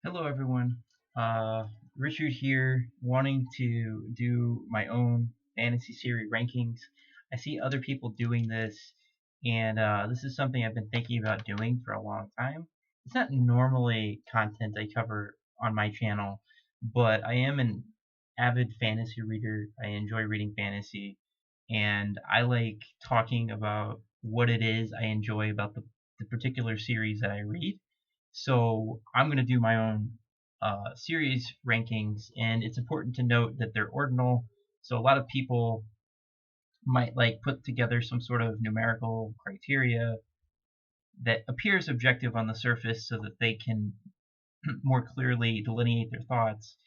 Hello, everyone. Uh, Richard here, wanting to do my own fantasy series rankings. I see other people doing this, and this is something I've been thinking about doing for a long time. It's not normally content I cover on my channel, but I am an avid fantasy reader. I enjoy reading fantasy, and I like talking about what it is I enjoy about the particular series that I read. So I'm going to do my own series rankings, and it's important to note that they're ordinal. So a lot of people might like put together some sort of numerical criteria that appears objective on the surface so that they can more clearly delineate their thoughts.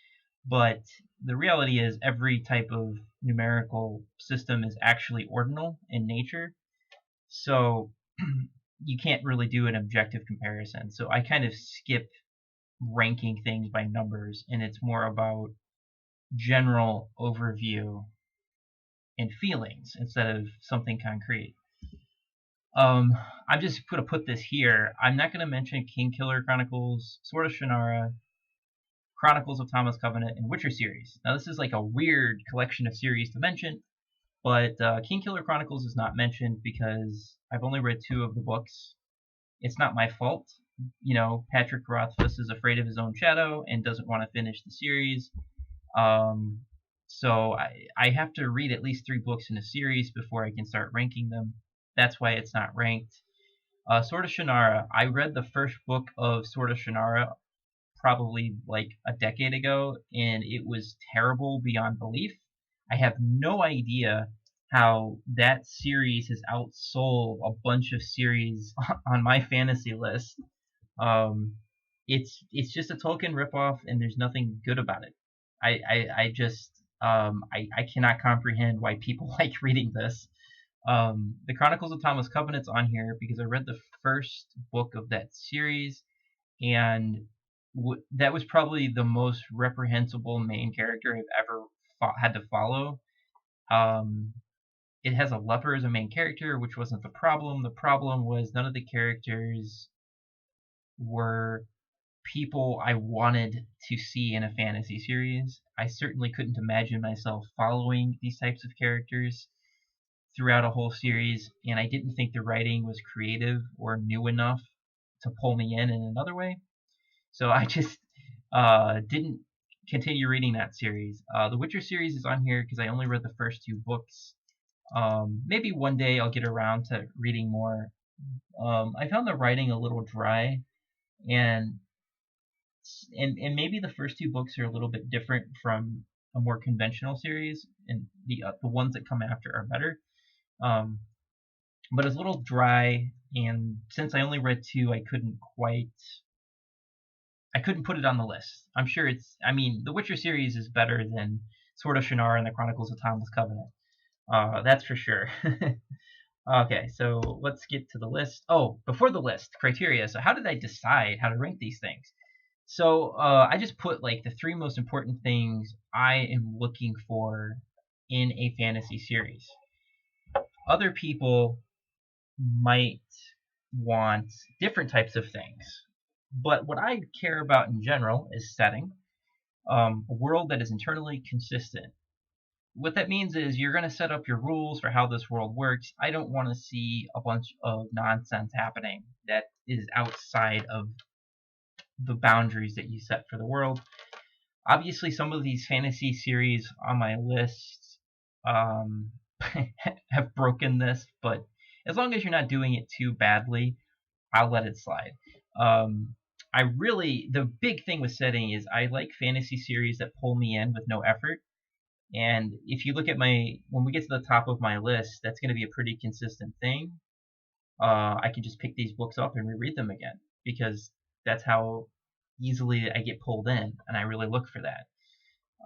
But the reality is every type of numerical system is actually ordinal in nature. So you can't really do an objective comparison. So I kind of skip ranking things by numbers, and it's more about general overview and feelings instead of something concrete. I'm just going to put this here. I'm not going to mention Kingkiller Chronicles, Sword of Shannara, Chronicles of Thomas Covenant, and Witcher series. Now, this is like a weird collection of series to mention, but Kingkiller Chronicles is not mentioned because I've only read two of the books. It's not my fault. Patrick Rothfuss is afraid of his own shadow and doesn't want to finish the series. Um, so I have to read at least three books in a series before I can start ranking them. That's why it's not ranked. Sword of Shannara. I read the first book of Sword of Shannara probably like a decade ago, and it was terrible beyond belief. I have no idea how that series has outsold a bunch of series on my fantasy list. Um, it's just a Tolkien ripoff, and there's nothing good about it. I just I cannot comprehend why people like reading this. The Chronicles of Thomas Covenant's on here because I read the first book of that series, and that was probably the most reprehensible main character I've ever had to follow. Um, it has a leper as a main character, which wasn't the problem. The problem was none of the characters were people I wanted to see in a fantasy series. I certainly couldn't imagine myself following these types of characters throughout a whole series, and I didn't think the writing was creative or new enough to pull me in another way. So I just didn't continue reading that series. The Witcher series is on here because I only read the first two books. Maybe one day I'll get around to reading more. I found the writing a little dry, and and maybe the first two books are a little bit different from a more conventional series, and the ones that come after are better. Um, but it's a little dry, and since I only read two, I couldn't put it on the list. I'm sure it's. I mean, the Witcher series is better than Sword of Shannara and the Chronicles of Thomas Covenant. That's for sure. Okay, so let's get to the list. Oh, before the list, criteria. So how did I decide how to rank these things? So I just put like the three most important things I am looking for in a fantasy series. Other people might want different types of things, but what I care about in general is setting, a world that is internally consistent. What that means is you're going to set up your rules for how this world works. I don't want to see a bunch of nonsense happening that is outside of the boundaries that you set for the world. Obviously, some of these fantasy series on my list um, have broken this, but as long as you're not doing it too badly, I'll let it slide. Um, the big thing with setting is I like fantasy series that pull me in with no effort. And if you look at when we get to the top of my list, that's going to be a pretty consistent thing. I can just pick these books up and reread them again because that's how easily I get pulled in, and I really look for that.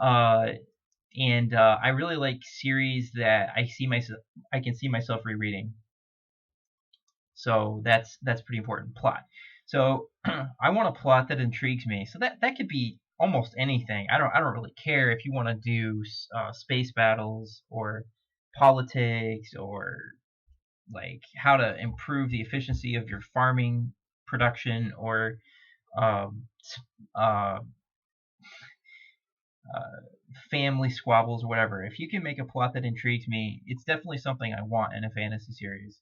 Uh, and I really like series that I can see myself rereading. So that's pretty important. Plot. So I want a plot that intrigues me. So that could be almost anything. I don't really care if you want to do space battles or politics or like how to improve the efficiency of your farming production or um, uh, family squabbles or whatever. If you can make a plot that intrigues me, it's definitely something I want in a fantasy series.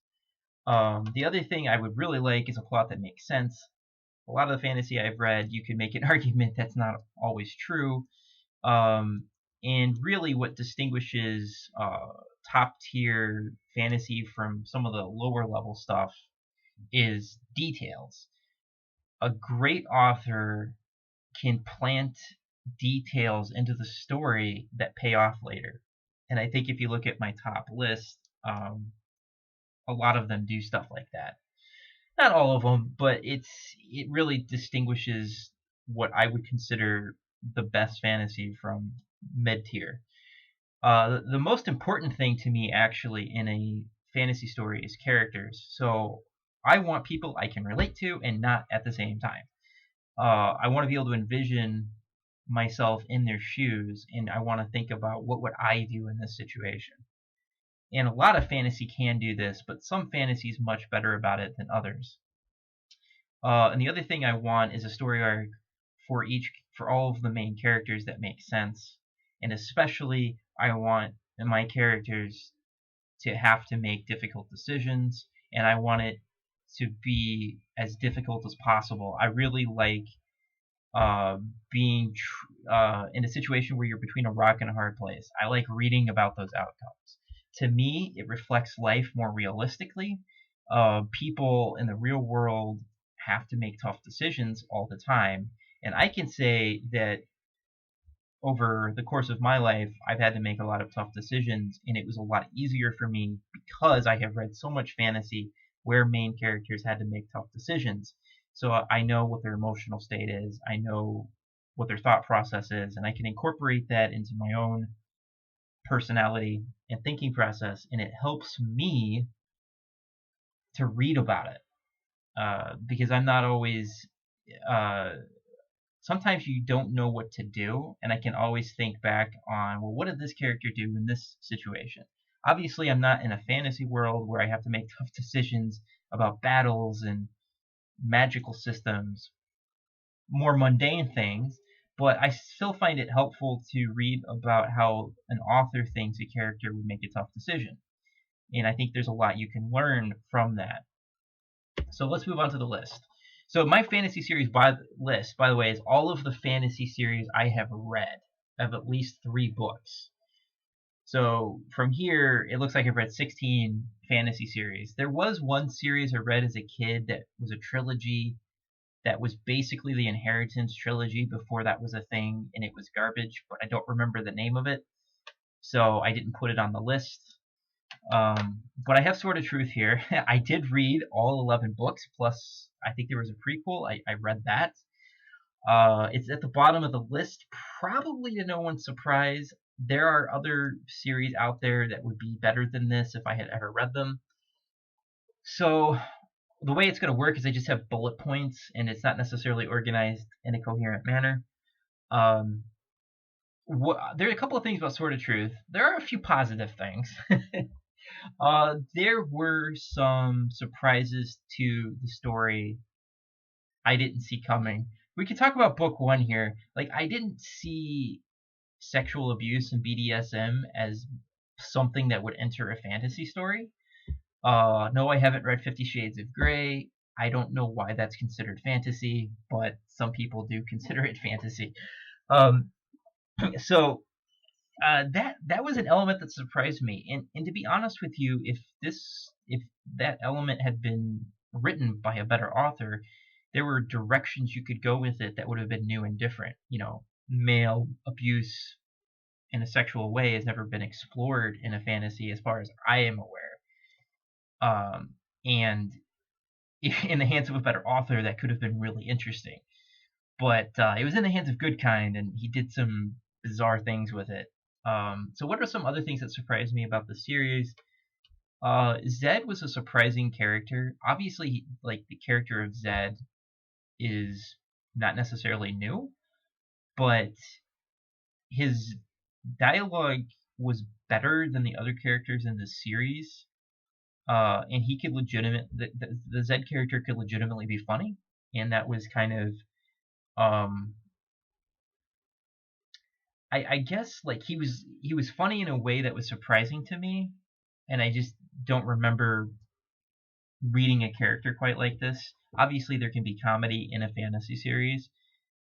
The other thing I would really like is a plot that makes sense. A lot of the fantasy I've read, you can make an argument that's not always true. Um, and really, what distinguishes top tier fantasy from some of the lower level stuff is details. A great author can plant details into the story that pay off later. And I think if you look at my top list, a lot of them do stuff like that. Not all of them, but it really distinguishes what I would consider the best fantasy from mid tier. The most important thing to me, actually, in a fantasy story is characters. So I want people I can relate to and not at the same time. I want to be able to envision myself in their shoes, and I want to think about what would I do in this situation. And a lot of fantasy can do this, but some fantasy is much better about it than others. And the other thing I want is a story arc for all of the main characters that make sense, and especially I want my characters to have to make difficult decisions, and I want it to be as difficult as possible. I really like being in a situation where you're between a rock and a hard place. I like reading about those outcomes. To me, it reflects life more realistically. People in the real world have to make tough decisions all the time. And I can say that over the course of my life, I've had to make a lot of tough decisions, and it was a lot easier for me because I have read so much fantasy where main characters had to make tough decisions. So I know what their emotional state is, I know what their thought process is, and I can incorporate that into my own personality and thinking process, and it helps me to read about it because I'm not always uh, sometimes you don't know what to do, and I can always think back on, well, what did this character do in this situation? Obviously, I'm not in a fantasy world where I have to make tough decisions about battles and magical systems, more mundane things, but I still find it helpful to read about how an author thinks a character would make a tough decision. And I think there's a lot you can learn from that. So let's move on to the list. So my fantasy series list, by the way, is all of the fantasy series I have read. I have at least 3 books. So from here, it looks like I've read 16 fantasy series. There was one series I read as a kid that was a trilogy that was basically the Inheritance trilogy before that was a thing, and it was garbage, but I don't remember the name of it. So I didn't put it on the list. But I have Sword of Truth here. I did read all 11 books, plus I think there was a prequel. I read that. It's at the bottom of the list, probably to no one's surprise. There are other series out there that would be better than this if I had ever read them. So the way it's going to work is I just have bullet points, and it's not necessarily organized in a coherent manner. Um, there are a couple of things about Sword of Truth. There are a few positive things. There were some surprises to the story I didn't see coming. We could talk about book 1 here. Like, I didn't see sexual abuse and BDSM as something that would enter a fantasy story. No, I haven't read 50 Shades of Grey. I don't know why that's considered fantasy, but some people do consider it fantasy. Um, so that was an element that surprised me. And to be honest with you, if that element had been written by a better author, there were directions you could go with it that would have been new and different. You know, male abuse in a sexual way has never been explored in a fantasy, as far as I am aware. And in the hands of a better author, that could have been really interesting. But it was in the hands of Goodkind, and he did some bizarre things with it. So what are some other things that surprised me about the series? Zed was a surprising character. Obviously, like, the character of Zed is not necessarily new, but his dialogue was better than the other characters in the series. And he could the Zed character could legitimately be funny, and that was kind of Um, I guess like he was funny in a way that was surprising to me, and I just don't remember reading a character quite like this. Obviously, there can be comedy in a fantasy series,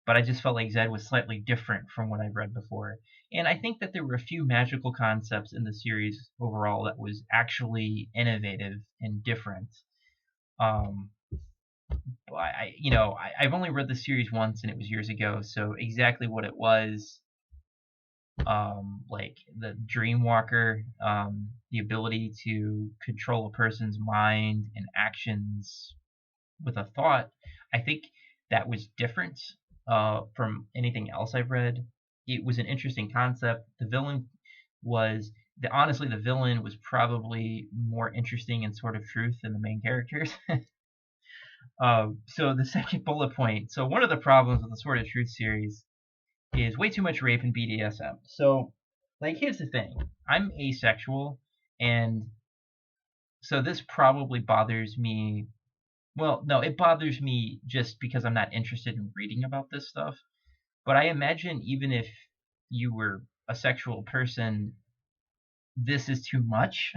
but I just felt like Zed was slightly different from what I've read before. And I think that there were a few magical concepts in the series overall that was actually innovative and different. Um, but I've only read the series once, and it was years ago, so exactly what it was, like the Dreamwalker, the ability to control a person's mind and actions with a thought, I think that was different from anything else I've read. It was an interesting concept. The villain was honestly the villain was probably more interesting in Sword of Truth than the main characters. So the second bullet point. So one of the problems with the Sword of Truth series is way too much rape and BDSM. So like here's the thing. I'm asexual, and so this probably bothers me. Well, no, it bothers me just because I'm not interested in reading about this stuff. But I imagine even if you were a sexual person, this is too much.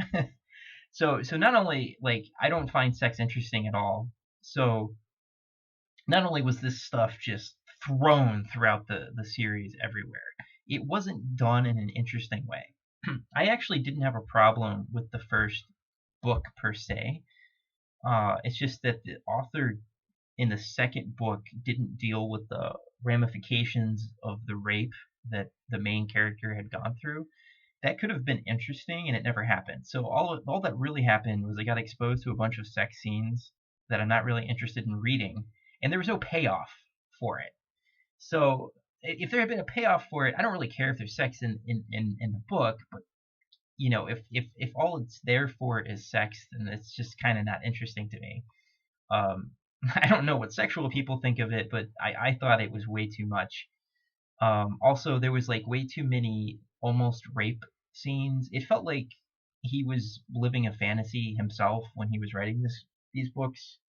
So not only like I don't find sex interesting at all. So not only was this stuff just thrown throughout the series everywhere, it wasn't done in an interesting way. I actually didn't have a problem with the first book per se. It's just that the author in the second book didn't deal with the ramifications of the rape that the main character had gone through. That could have been interesting, and it never happened. So all that really happened was I got exposed to a bunch of sex scenes that I'm not really interested in reading, and there was no payoff for it. So if there had been a payoff for it, I don't really care if there's sex in the book, but if all it's there for is sex, then it's just kind of not interesting to me. Um, I don't know what sexual people think of it, but I thought it was way too much. Also, there was like way too many almost rape scenes. It felt like he was living a fantasy himself when he was writing these books.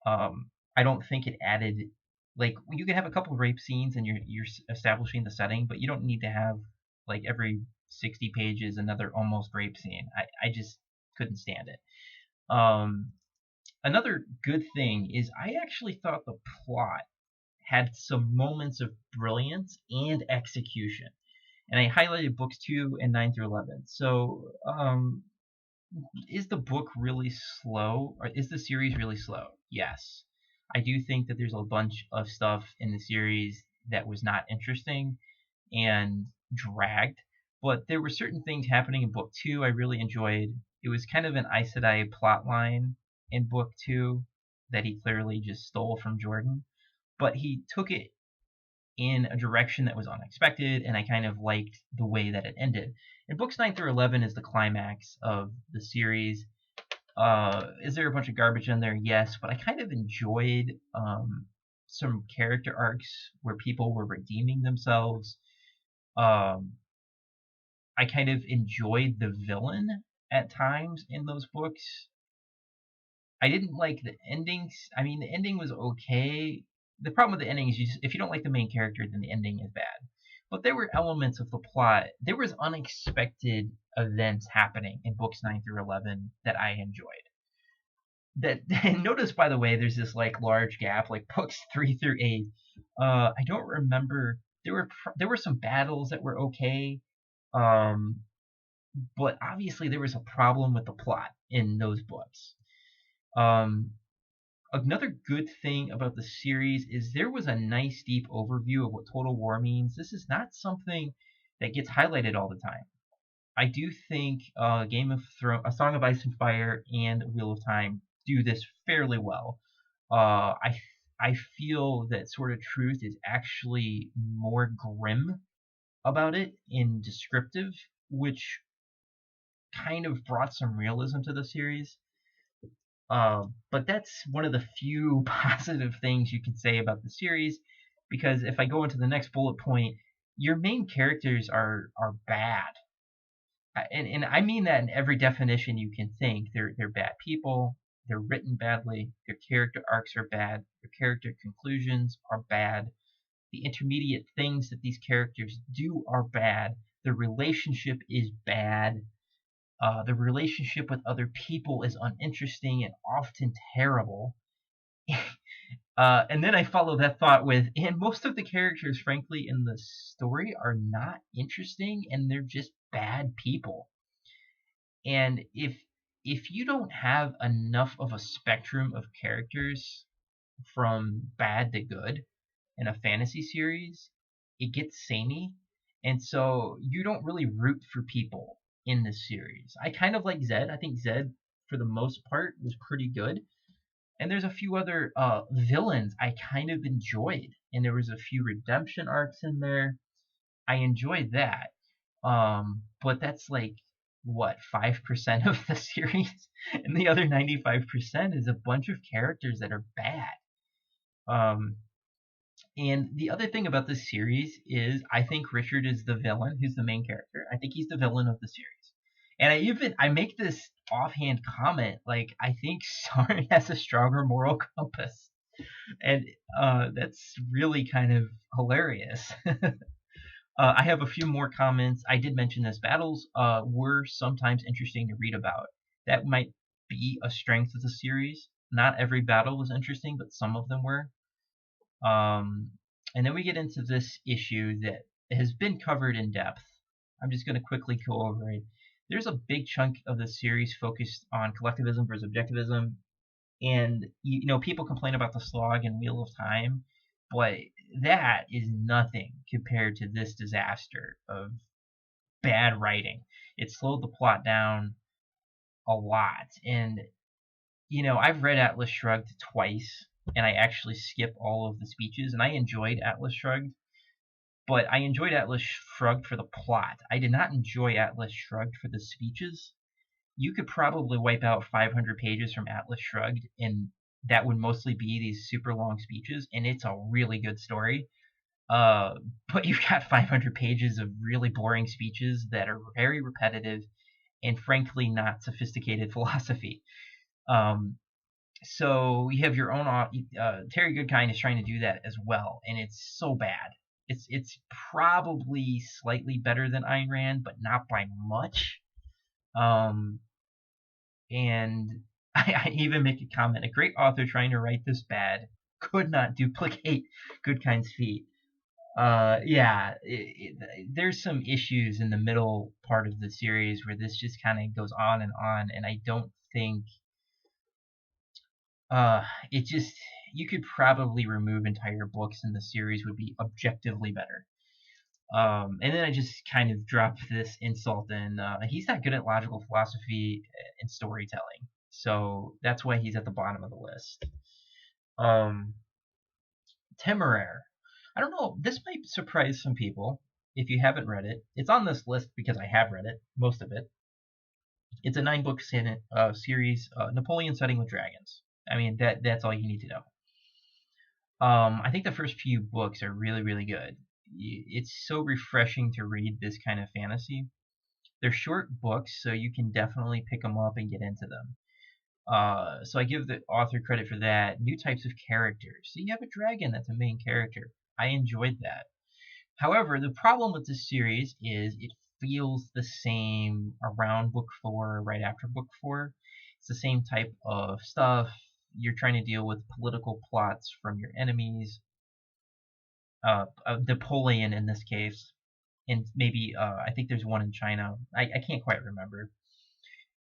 I don't think it added like you can have a couple of rape scenes and you're establishing the setting, but you don't need to have like every 60 pages another almost rape scene. I just couldn't stand it. Um, Another good thing is I actually thought the plot had some moments of brilliance and execution. And I highlighted books 2 and 9 through 11. So, is the book really slow? Or is the series really slow? Yes. I do think that there's a bunch of stuff in the series that was not interesting and dragged. But there were certain things happening in book 2 I really enjoyed. It was kind of an Aes Sedai plot line in book 2 that he clearly just stole from Jordan. But he took it in a direction that was unexpected, and I kind of liked the way that it ended. And books 9 through 11 is the climax of the series. Is there a bunch of garbage in there? Yes, but I kind of enjoyed some character arcs where people were redeeming themselves. Um, I kind of enjoyed the villain at times in those books. I didn't like the endings. I mean, the ending was okay. The problem with the ending is if you don't like the main character, then the ending is bad. But there were elements of the plot. There was unexpected events happening in books 9 through 11 that I enjoyed. That and notice, by the way, there's this like large gap, like books 3 through 8. I don't remember. There were some battles that were okay, um, but obviously there was a problem with the plot in those books. Um, Another good thing about the series is there was a nice deep overview of what total war means. This is not something that gets highlighted all the time. I do think Game of Thrones, A Song of Ice and Fire, and Wheel of Time do this fairly well. I feel that Sword of Truth is actually more grim about it in descriptive, which kind of brought some realism to the series. But that's one of the few positive things you can say about the series, because if I go into the next bullet point, your main characters are bad, and I mean that in every definition you can think. They're bad people. They're written badly. Their character arcs are bad. Their character conclusions are bad. The intermediate things that these characters do are bad. The relationship is bad. The relationship with other people is uninteresting and often terrible. And then I follow that thought with, and most of the characters, frankly, in the story are not interesting, and they're just bad people. And if you don't have enough of a spectrum of characters from bad to good in a fantasy series, it gets samey, and so you don't really root for people in this series. I kind of like Zed. I think Zed, for the most part, was pretty good. And there's a few other villains I kind of enjoyed, and there was a few redemption arcs in there. I enjoyed that, but that's like what 5% of the series, and the other 95% is a bunch of characters that are bad. Um, and the other thing about this series is I think Richard is the villain, who's the main character. I think he's the villain of the series. And I make this offhand comment like I think Sauron has a stronger moral compass, and that's really kind of hilarious. I have a few more comments. I did mention this. Battles were sometimes interesting to read about. That might be a strength of the series. Not every battle was interesting, but some of them were. And then we get into this issue that has been covered in depth. I'm just going to quickly go over it. There's a big chunk of the series focused on collectivism versus objectivism, and people complain about the slog and Wheel of Time, but that is nothing compared to this disaster of bad writing. It slowed the plot down a lot, and I've read Atlas Shrugged twice, and I actually skip all of the speeches, and I enjoyed Atlas Shrugged, but I enjoyed Atlas Shrugged for the plot. I did not enjoy Atlas Shrugged for the speeches. You could probably wipe out 500 pages from Atlas Shrugged, and that would mostly be these super long speeches, and it's a really good story. But you've got 500 pages of really boring speeches that are very repetitive and frankly not sophisticated philosophy. So you have your own. Terry Goodkind is trying to do that as well, and it's so bad. It's probably slightly better than Ayn Rand, but not by much. And I even make a comment: a great author trying to write this bad could not duplicate Goodkind's feat. Yeah, there's some issues in the middle part of the series where this just kind of goes on, and I don't think it just you could probably remove entire books and the series would be objectively better. And then I just kind of dropped this insult in. He's not good at logical philosophy and storytelling, so that's why he's at the bottom of the list. Temeraire. I don't know. This might surprise some people if you haven't read it. It's on this list because I have read it, most of it. It's a 9-book series, Napoleon Setting with Dragons. I mean, that's all you need to know. I think the first few books are really, really good. It's so refreshing to read this kind of fantasy. They're short books, so you can definitely pick them up and get into them. So I give the author credit for that. New types of characters. So you have a dragon that's a main character. I enjoyed that. However, the problem with this series is it feels the same around book 4, right after book 4. It's the same type of stuff. You're trying to deal with political plots from your enemies. Napoleon in this case, and maybe I think there's one in China. I can't quite remember.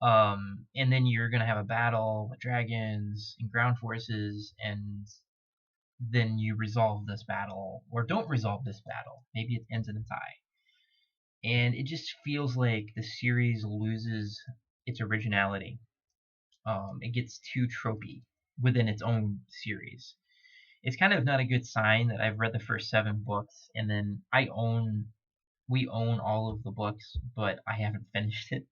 And then you're gonna have a battle with dragons and ground forces, and then you resolve this battle or don't resolve this battle. Maybe it ends in a tie. And it just feels like the series loses its originality. It gets too tropey within its own series. It's kind of not a good sign that I've read the first 7 books and then we own all of the books, but I haven't finished it.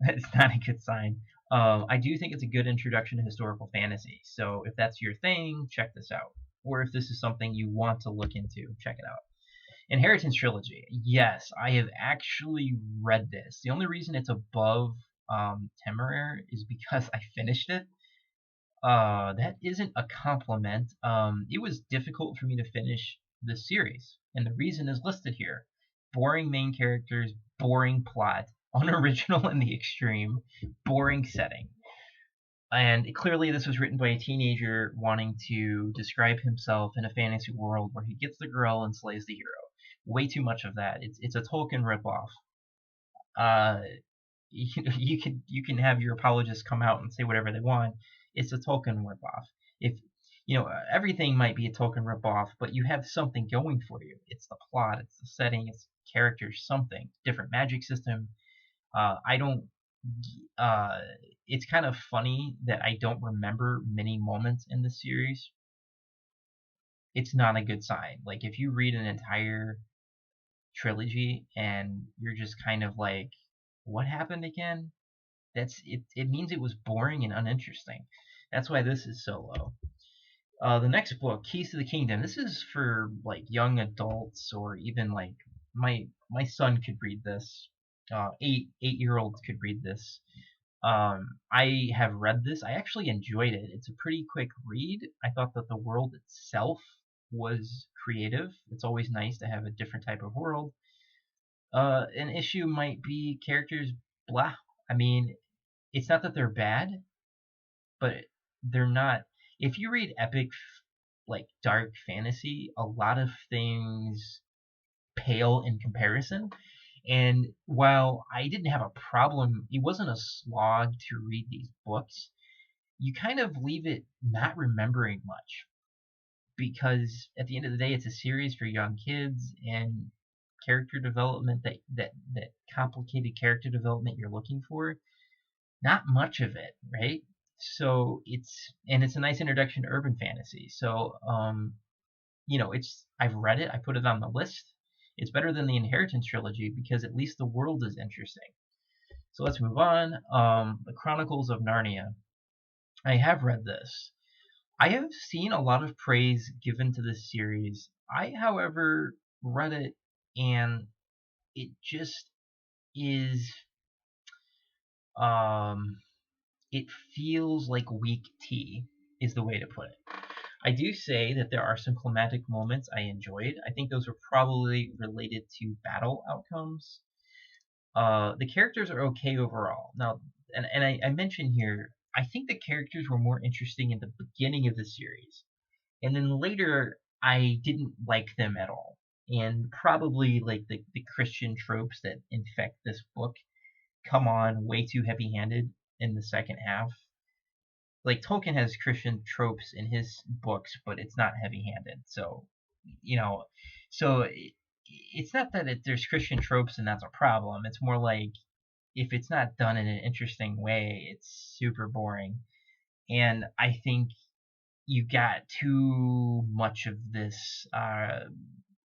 That's not a good sign. I do think it's a good introduction to historical fantasy. So if that's your thing, check this out. Or if this is something you want to look into, check it out. Inheritance Trilogy. Yes, I have actually read this. The only reason it's above Temeraire is because I finished it. That isn't a compliment. It was difficult for me to finish this series, and the reason is listed here. Boring main characters, boring plot, unoriginal in the extreme, boring setting. And clearly this was written by a teenager wanting to describe himself in a fantasy world where he gets the girl and slays the hero. Way too much of that. It's a Tolkien ripoff. Uh, you can have your apologists come out and say whatever they want. It's a Tolkien ripoff. If everything might be a Tolkien ripoff, but you have something going for you. It's the plot, it's the setting, it's characters, something different magic system. I don't. It's kind of funny that I don't remember many moments in the series. It's not a good sign. Like if you read an entire trilogy and you're just kind of like, what happened again? That's it. It means it was boring and uninteresting. That's why this is so low. The next book, Keys to the Kingdom. This is for like young adults or even like my son could read this. 8-year-olds could read this. I have read this. I actually enjoyed it. It's a pretty quick read. I thought that the world itself was creative. It's always nice to have a different type of world. An issue might be characters blah. I mean, it's not that they're bad, but they're not. If you read epic, like dark fantasy, a lot of things pale in comparison. And while I didn't have a problem, it wasn't a slog to read these books. You kind of leave it not remembering much because at the end of the day, it's a series for young kids and character development that complicated character development you're looking for. Not much of it, right? So it's a nice introduction to urban fantasy. So I've read it. I put it on the list. It's better than the Inheritance trilogy because at least the world is interesting. So let's move on. The Chronicles of Narnia. I have read this. I have seen a lot of praise given to this series. I, however, read it and it just is. It feels like weak tea, is the way to put it. I do say that there are some climatic moments I enjoyed. I think those were probably related to battle outcomes. The characters are okay overall. Now, and I mentioned here, I think the characters were more interesting in the beginning of the series. And then later, I didn't like them at all. And probably like the Christian tropes that infect this book come on way too heavy handed in the second half. Like Tolkien has Christian tropes in his books, but it's not heavy-handed. So, you know, so it's not that there's Christian tropes and that's a problem. It's more like if it's not done in an interesting way, it's super boring. And I think you got too much of this.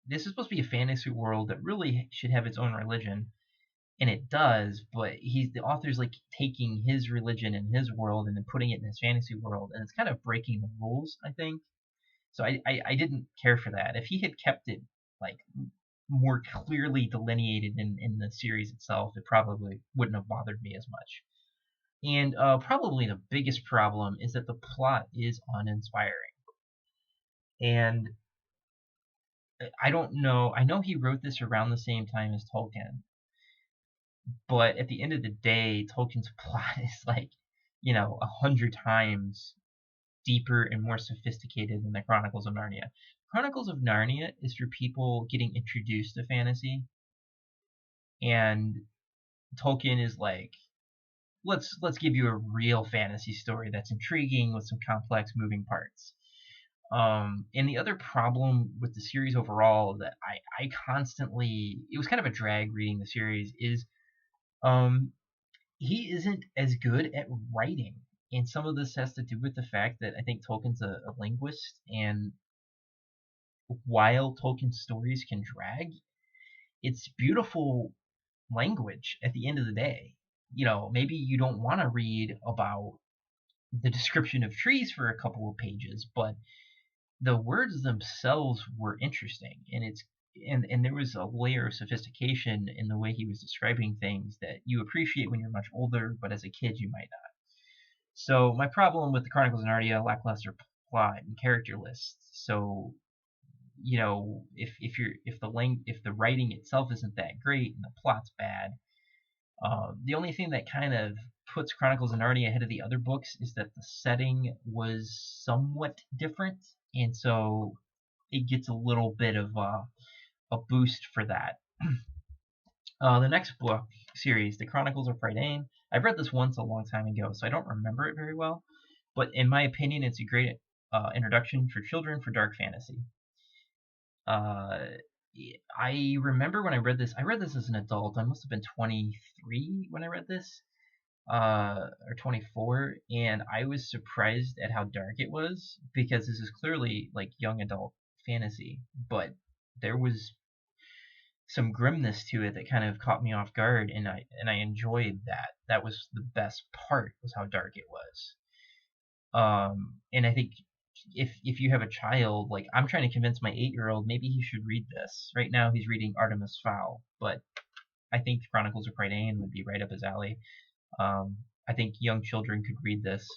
This is supposed to be a fantasy world that really should have its own religion, and it does, but the author's like taking his religion and his world and then putting it in his fantasy world, and it's kind of breaking the rules, I think. So I didn't care for that. If he had kept it like more clearly delineated in the series itself, it probably wouldn't have bothered me as much. And probably the biggest problem is that the plot is uninspiring. And I don't know. I know he wrote this around the same time as Tolkien, but at the end of the day, Tolkien's plot is like, 100 times deeper and more sophisticated than the Chronicles of Narnia. Chronicles of Narnia is for people getting introduced to fantasy, and Tolkien is like, let's give you a real fantasy story that's intriguing with some complex moving parts. And the other problem with the series overall that I constantly, it was kind of a drag reading the series, is he isn't as good at writing. And some of this has to do with the fact that I think Tolkien's a linguist, and while Tolkien's stories can drag, it's beautiful language at the end of the day. Maybe you don't want to read about the description of trees for a couple of pages, but the words themselves were interesting, and there was a layer of sophistication in the way he was describing things that you appreciate when you're much older, but as a kid you might not. So my problem with the Chronicles of Narnia, lackluster plot and character lists. So if the writing itself isn't that great and the plot's bad, the only thing that kind of puts Chronicles of Narnia ahead of the other books is that the setting was somewhat different, and so it gets a little bit of a boost for that. The next book series, The Chronicles of Prydain, I've read this once a long time ago, so I don't remember it very well, but in my opinion, it's a great introduction for children for dark fantasy. I remember when I read this as an adult. I must have been 23 when I read this, or 24, and I was surprised at how dark it was, because this is clearly like young adult fantasy, but there was some grimness to it that kind of caught me off guard, and I enjoyed that. That was the best part, was how dark it was. And I think if you have a child, like I'm trying to convince my 8-year-old, maybe he should read this. Right now he's reading Artemis Fowl, but I think Chronicles of Prydain would be right up his alley. I think young children could read this.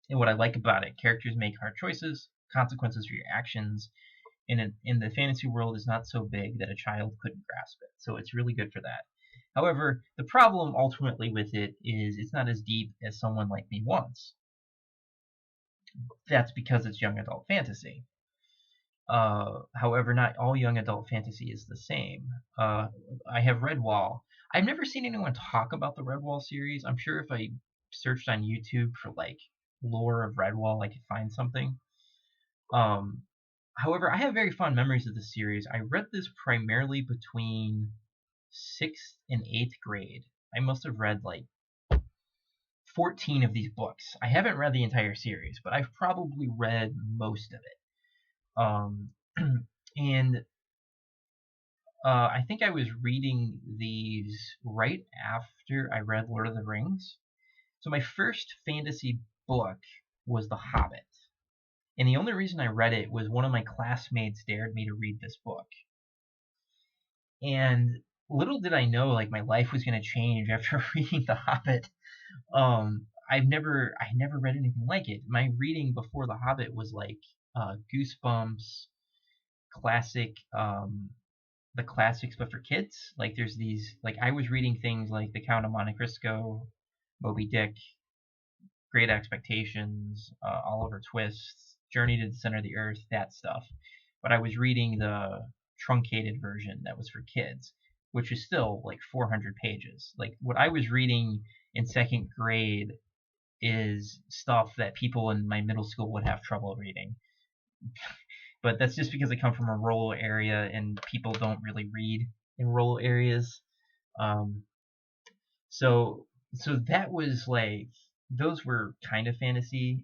And what I like about it, characters make hard choices, consequences for your actions, and in the fantasy world is not so big that a child couldn't grasp it. So it's really good for that. However, the problem ultimately with it is it's not as deep as someone like me wants. That's because it's young adult fantasy. However, not all young adult fantasy is the same. I have Redwall. I've never seen anyone talk about the Redwall series. I'm sure if I searched on YouTube for like lore of Redwall, I could find something. However, I have very fond memories of the series. I read this primarily between 6th and 8th grade. I must have read like 14 of these books. I haven't read the entire series, but I've probably read most of it. And I think I was reading these right after I read Lord of the Rings. So my first fantasy book was The Hobbit. And the only reason I read it was one of my classmates dared me to read this book. And little did I know, like, my life was going to change after reading The Hobbit. I never read anything like it. My reading before The Hobbit was like Goosebumps, classic, the classics, but for kids. Like there's these, like I was reading things like The Count of Monte Cristo, Moby Dick, Great Expectations, Oliver Twist, Journey to the Center of the Earth, that stuff. But I was reading the truncated version that was for kids, which is still like 400 pages. Like what I was reading in 2nd grade is stuff that people in my middle school would have trouble reading. But that's just because I come from a rural area and people don't really read in rural areas. So that was like, those were kind of fantasy.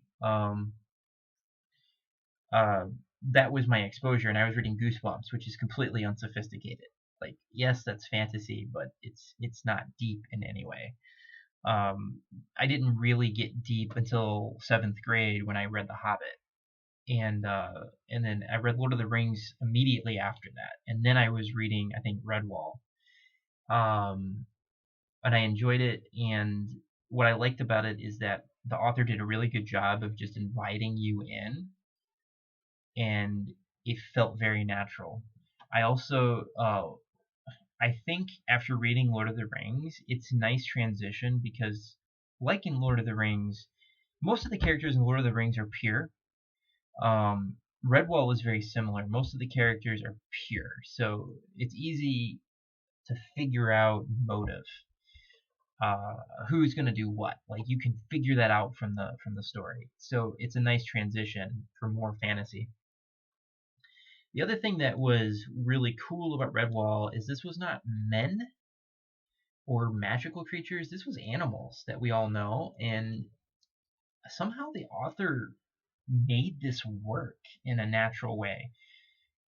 That was my exposure, and I was reading Goosebumps, which is completely unsophisticated. Like, yes, that's fantasy, but it's not deep in any way. I didn't really get deep until 7th grade when I read The Hobbit, and then I read Lord of the Rings immediately after that, and then I was reading, I think, Redwall, and I enjoyed it. And what I liked about it is that the author did a really good job of just inviting you in, and it felt very natural. I also I think after reading Lord of the Rings, it's a nice transition because, like in Lord of the Rings, most of the characters in Lord of the Rings are pure. Redwall is very similar. Most of the characters are pure, so it's easy to figure out motive. Who's gonna do what? Like you can figure that out from the story. So it's a nice transition for more fantasy. The other thing that was really cool about Redwall is this was not men or magical creatures. This was animals that we all know, and somehow the author made this work in a natural way.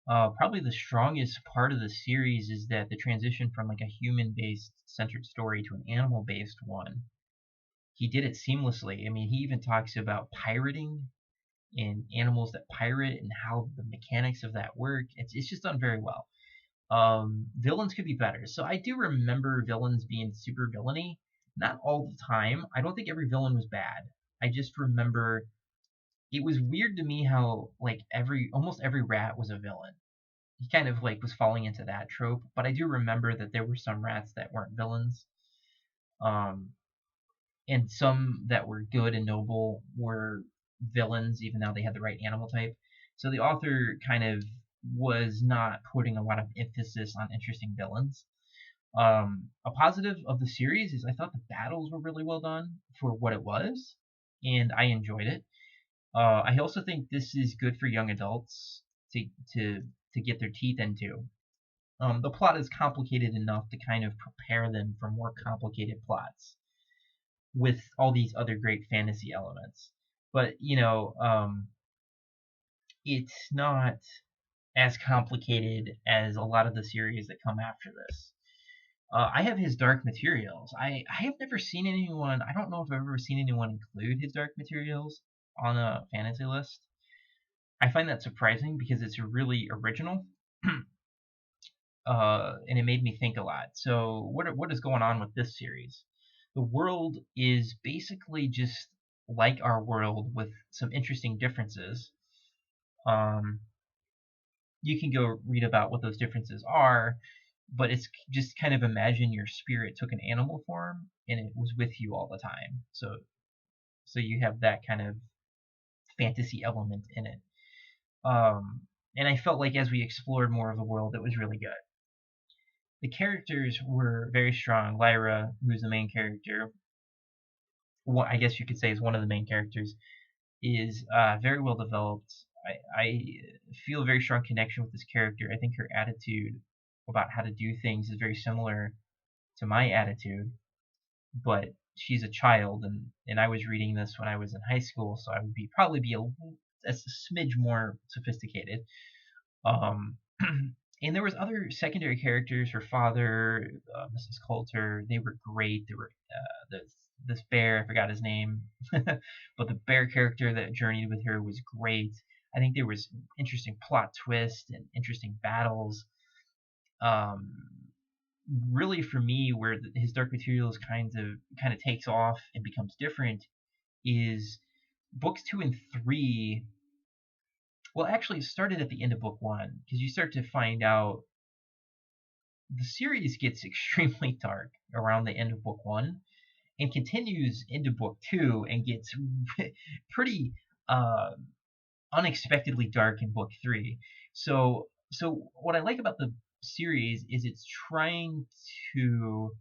Probably the strongest part of the series is that the transition from like a human-based centered story to an animal-based one, he did it seamlessly. I mean, he even talks about pirating and animals that pirate and how the mechanics of that work. It's just done very well. Villains could be better. So I do remember villains being super villainy. Not all the time. I don't think every villain was bad. I just remember it was weird to me how like almost every rat was a villain. He kind of like was falling into that trope, but I do remember that there were some rats that weren't villains, um, and some that were good and noble were villains, even though they had the right animal type. So the author kind of was not putting a lot of emphasis on interesting villains. A positive of the series is I thought the battles were really well done for what it was, and I enjoyed it. I also think this is good for young adults to to to get their teeth into. The plot is complicated enough to kind of prepare them for more complicated plots with all these other great fantasy elements. But it's not as complicated as a lot of the series that come after this. I have his Dark Materials. I have never seen anyone. I don't know if I've ever seen anyone include his Dark Materials on a fantasy list. I find that surprising because it's really original, and it made me think a lot. So what is going on with this series? The world is basically just like our world with some interesting differences. Um, you can go read about what those differences are, but it's just kind of imagine your spirit took an animal form and it was with you all the time. So you have that kind of fantasy element in it. And I felt like as we explored more of the world, it was really good. The characters were very strong. Lyra, who's the main character, I guess you could say is one of the main characters, is very well developed. I feel a very strong connection with this character. I think her attitude about how to do things is very similar to my attitude, but she's a child, and I was reading this when I was in high school, so I would probably be a smidge more sophisticated. Um, and there was other secondary characters. Her father, Mrs. Coulter, they were great. There were this bear, I forgot his name, but the bear character that journeyed with her was great. I think there was interesting plot twists and interesting battles. Um, really, for me, where his Dark Materials kind of takes off and becomes different is books 2 and 3. Well, actually, it started at the end of book 1 because you start to find out the series gets extremely dark around the end of book 1 and continues into book 2 and gets pretty uh, unexpectedly dark in book 3. So what I like about the series is it's trying to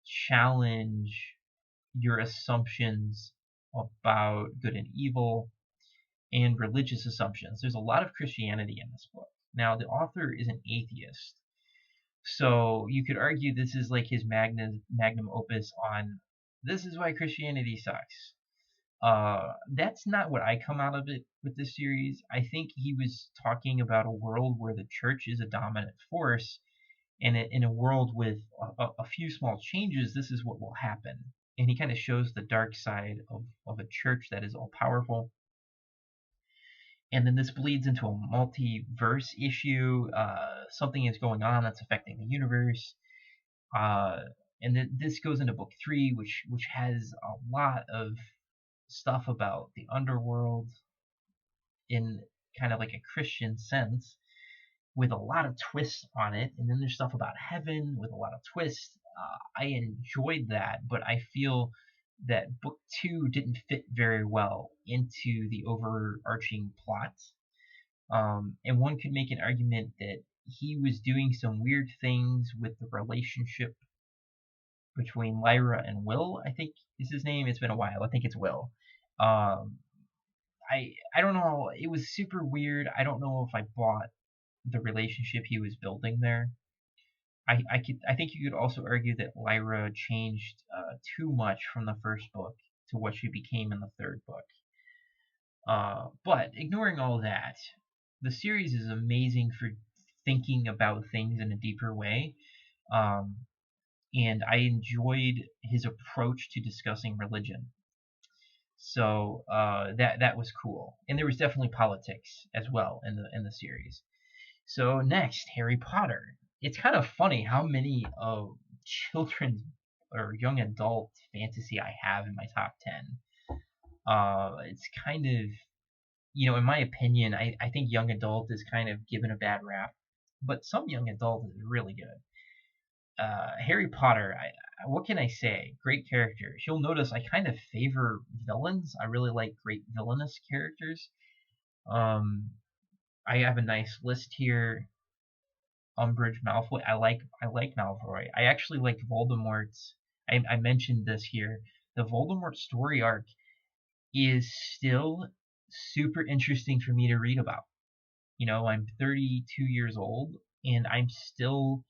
challenge your assumptions about good and evil and religious assumptions. There's a lot of Christianity in this book. Now, the author is an atheist, so you could argue this is like his magnum opus on this is why Christianity sucks. That's not what I come out of it with this series. I think he was talking about a world where the church is a dominant force, and in a world with a few small changes, this is what will happen. And he kind of shows the dark side of a church that is all powerful. And then this bleeds into a multiverse issue. Something is going on that's affecting the universe. And then this goes into book 3, which has a lot of stuff about the underworld in kind of like a Christian sense, with a lot of twists on it. And then there's stuff about heaven with a lot of twists. I enjoyed that, but I feel that book 2 didn't fit very well into the overarching plot. And one could make an argument that he was doing some weird things with the relationship between Lyra and Will, I think is his name. It's been a while. I think it's Will. Um, I don't know. It was super weird. I don't know if I bought the relationship he was building there. I think you could also argue that Lyra changed too much from the first book to what she became in the third book. But ignoring all that, the series is amazing for thinking about things in a deeper way. Um, and I enjoyed his approach to discussing religion. So that was cool, and there was definitely politics as well in the series. So next, Harry Potter. It's kind of funny how many children's or young adult fantasy I have in my top 10. It's kind of in my opinion, I think young adult is kind of given a bad rap, but some young adult is really good. Harry Potter, what can I say? Great characters. You'll notice I kind of favor villains. I really like great villainous characters. Um, I have a nice list here. Umbridge, Malfoy. I like Malfoy. I actually like Voldemort's. I mentioned this here. The Voldemort story arc is still super interesting for me to read about. I'm 32 years old, and I'm still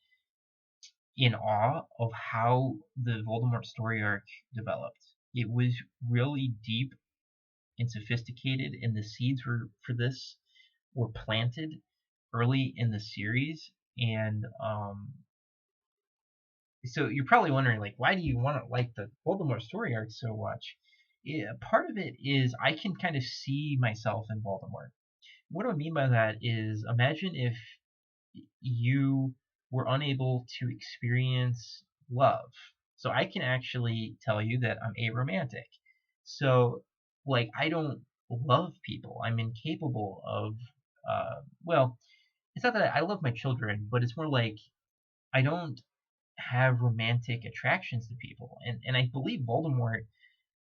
in awe of how the Voldemort story arc developed. It was really deep and sophisticated, and the seeds for this were planted early in the series. And so you're probably wondering, like, why do you want to like the Voldemort story arc so much? Part of it is I can kind of see myself in Voldemort. What do I mean by that is, imagine if you were unable to experience love. So I can actually tell you that I'm aromantic. So, like, I don't love people. I'm incapable of, well, it's not that I love my children, but it's more like I don't have romantic attractions to people. And I believe Voldemort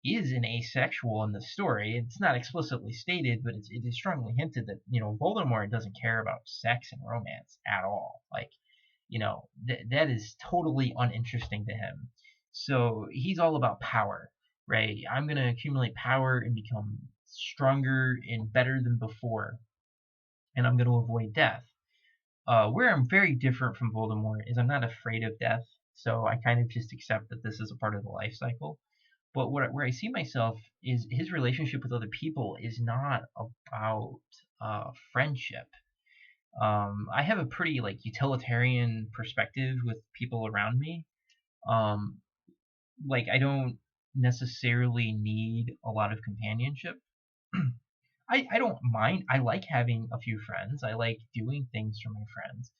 is an asexual in the story. It's not explicitly stated, but it is strongly hinted that Voldemort doesn't care about sex and romance at all. Like, that is totally uninteresting to him. So he's all about power, right? I'm gonna accumulate power and become stronger and better than before, and I'm gonna avoid death. Where I'm very different from Voldemort is I'm not afraid of death, so I kind of just accept that this is a part of the life cycle. But where I see myself is his relationship with other people is not about friendship. I have a pretty like utilitarian perspective with people around me. Um, like I don't necessarily need a lot of companionship. I don't mind. I like having a few friends. I like doing things for my friends,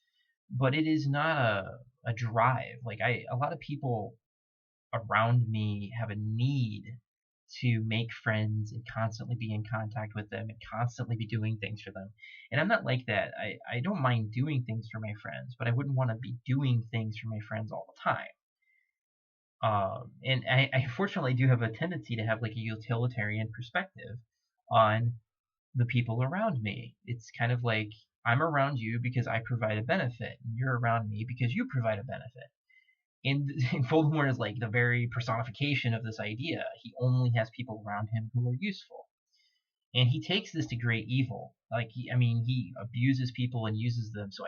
but it is not a drive. Like a lot of people around me have a need to make friends and constantly be in contact with them and constantly be doing things for them. And I'm not like that. I don't mind doing things for my friends, but I wouldn't want to be doing things for my friends all the time. And I fortunately do have a tendency to have like a utilitarian perspective on the people around me. It's kind of like I'm around you because I provide a benefit, and you're around me because you provide a benefit. And Voldemort is like the very personification of this idea. He only has people around him who are useful, and he takes this to great evil. Like he abuses people and uses them. So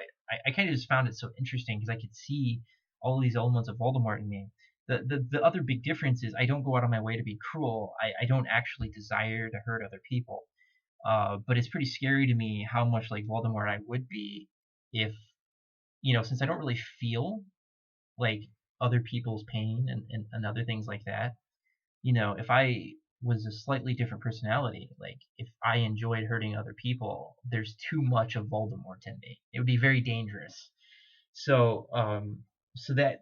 I kind of just found it so interesting because I could see all these elements of Voldemort in me. The other big difference is I don't go out of my way to be cruel. I don't actually desire to hurt other people. But it's pretty scary to me how much like Voldemort I would be if since I don't really feel like other people's pain and other things like that. If I was a slightly different personality, like if I enjoyed hurting other people, there's too much of Voldemort in me. It would be very dangerous. So, so that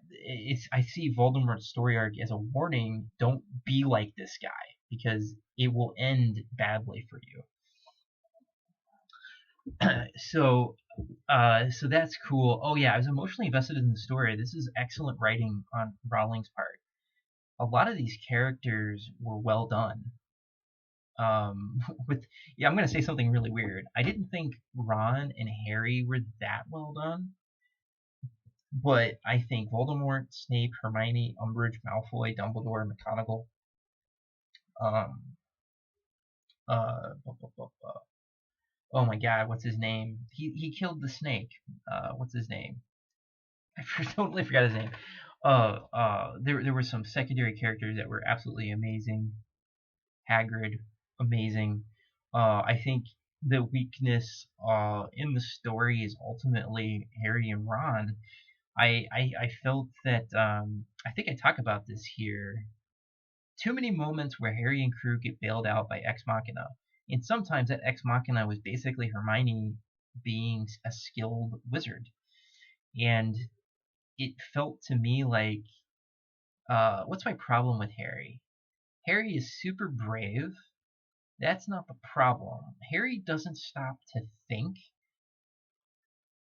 I see Voldemort's story arc as a warning. Don't be like this guy because it will end badly for you. So that's cool. Oh yeah, I was emotionally invested in the story. This is excellent writing on Rowling's part. A lot of these characters were well done. With yeah, I'm gonna say something really weird. I didn't think Ron and Harry were that well done, but I think Voldemort, Snape, Hermione, Umbridge, Malfoy, Dumbledore, McGonagall, um, bu- bu- bu- bu- oh my God, what's his name? He killed the snake. What's his name? I totally forgot his name. There were some secondary characters that were absolutely amazing. Hagrid, amazing. I think the weakness in the story is ultimately Harry and Ron. I felt that I think I talk about this here. Too many moments where Harry and crew get bailed out by Ex Machina, and sometimes that Ex Machina was basically Hermione being a skilled wizard, and it felt to me like what's my problem with Harry? Harry is super brave, That's not the problem. Harry doesn't stop to think,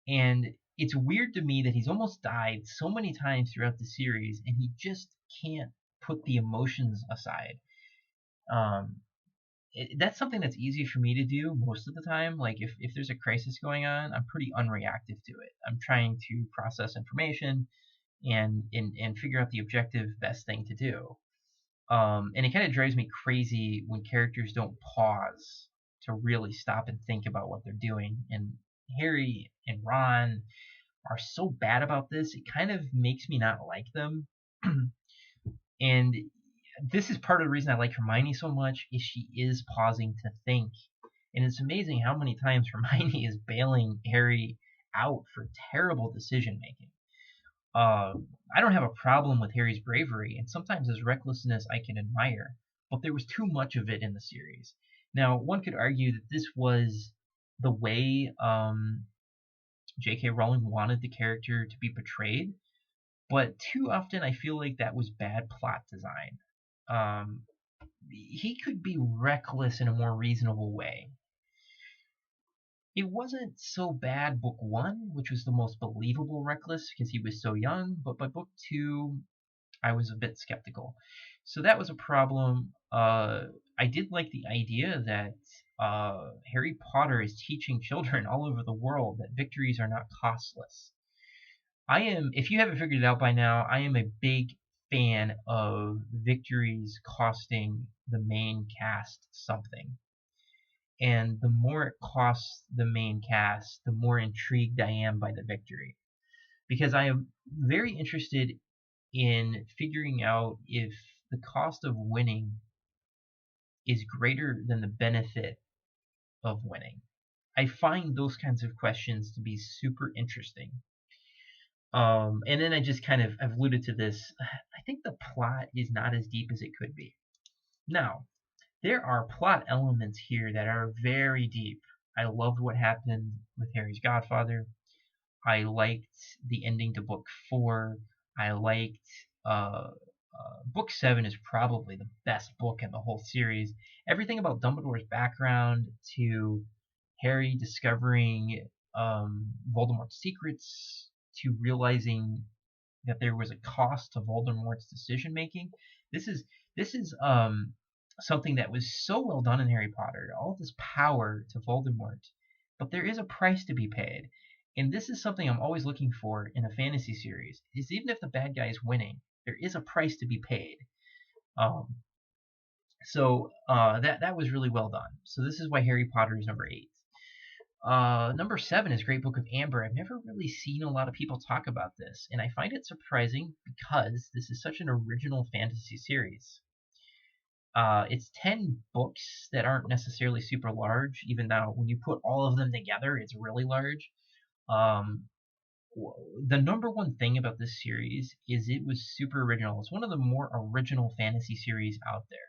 and it's weird to me that he's almost died so many times throughout the series, and he just can't put the emotions aside. Um, that's something that's easy for me to do most of the time. Like if there's a crisis going on, I'm pretty unreactive to it. I'm trying to process information and figure out the objective best thing to do. And it kind of drives me crazy when characters don't pause to really stop and think about what they're doing. And Harry and Ron are so bad about this, it kind of makes me not like them. And this is part of the reason I like Hermione so much, is she is pausing to think. And it's amazing how many times Hermione is bailing Harry out for terrible decision making. I don't have a problem with Harry's bravery, and sometimes his recklessness I can admire, but there was too much of it in the series. Now, one could argue that this was the way J.K. Rowling wanted the character to be portrayed, but too often I feel like that was bad plot design. He could be reckless in a more reasonable way. It wasn't so bad book 1, which was the most believable reckless because he was so young, but by book 2, I was a bit skeptical. So that was a problem. I did like the idea that Harry Potter is teaching children all over the world that victories are not costless. If you haven't figured it out by now, I am a big fan of victories costing the main cast something. And the more it costs the main cast, the more intrigued I am by the victory. Because I am very interested in figuring out if the cost of winning is greater than the benefit of winning. I find those kinds of questions to be super interesting. And then I just kind of I've alluded to this. I think the plot is not as deep as it could be. Now, there are plot elements here that are very deep. I loved what happened with Harry's godfather. I liked the ending to book 4. I liked book 7 is probably the best book in the whole series. Everything about Dumbledore's background to Harry discovering Voldemort's secrets to realizing that there was a cost to Voldemort's decision making. This is something that was so well done in Harry Potter. All this power to Voldemort, but there is a price to be paid. And this is something I'm always looking for in a fantasy series. Is even if the bad guy is winning, there is a price to be paid. So that was really well done. So this is why Harry Potter is number 8. Number 7 is Great Book of Amber. I've never really seen a lot of people talk about this, and I find it surprising because this is such an original fantasy series. It's 10 books that aren't necessarily super large, even though when you put all of them together, it's really large. The number one thing about this series is it was super original. It's one of the more original fantasy series out there.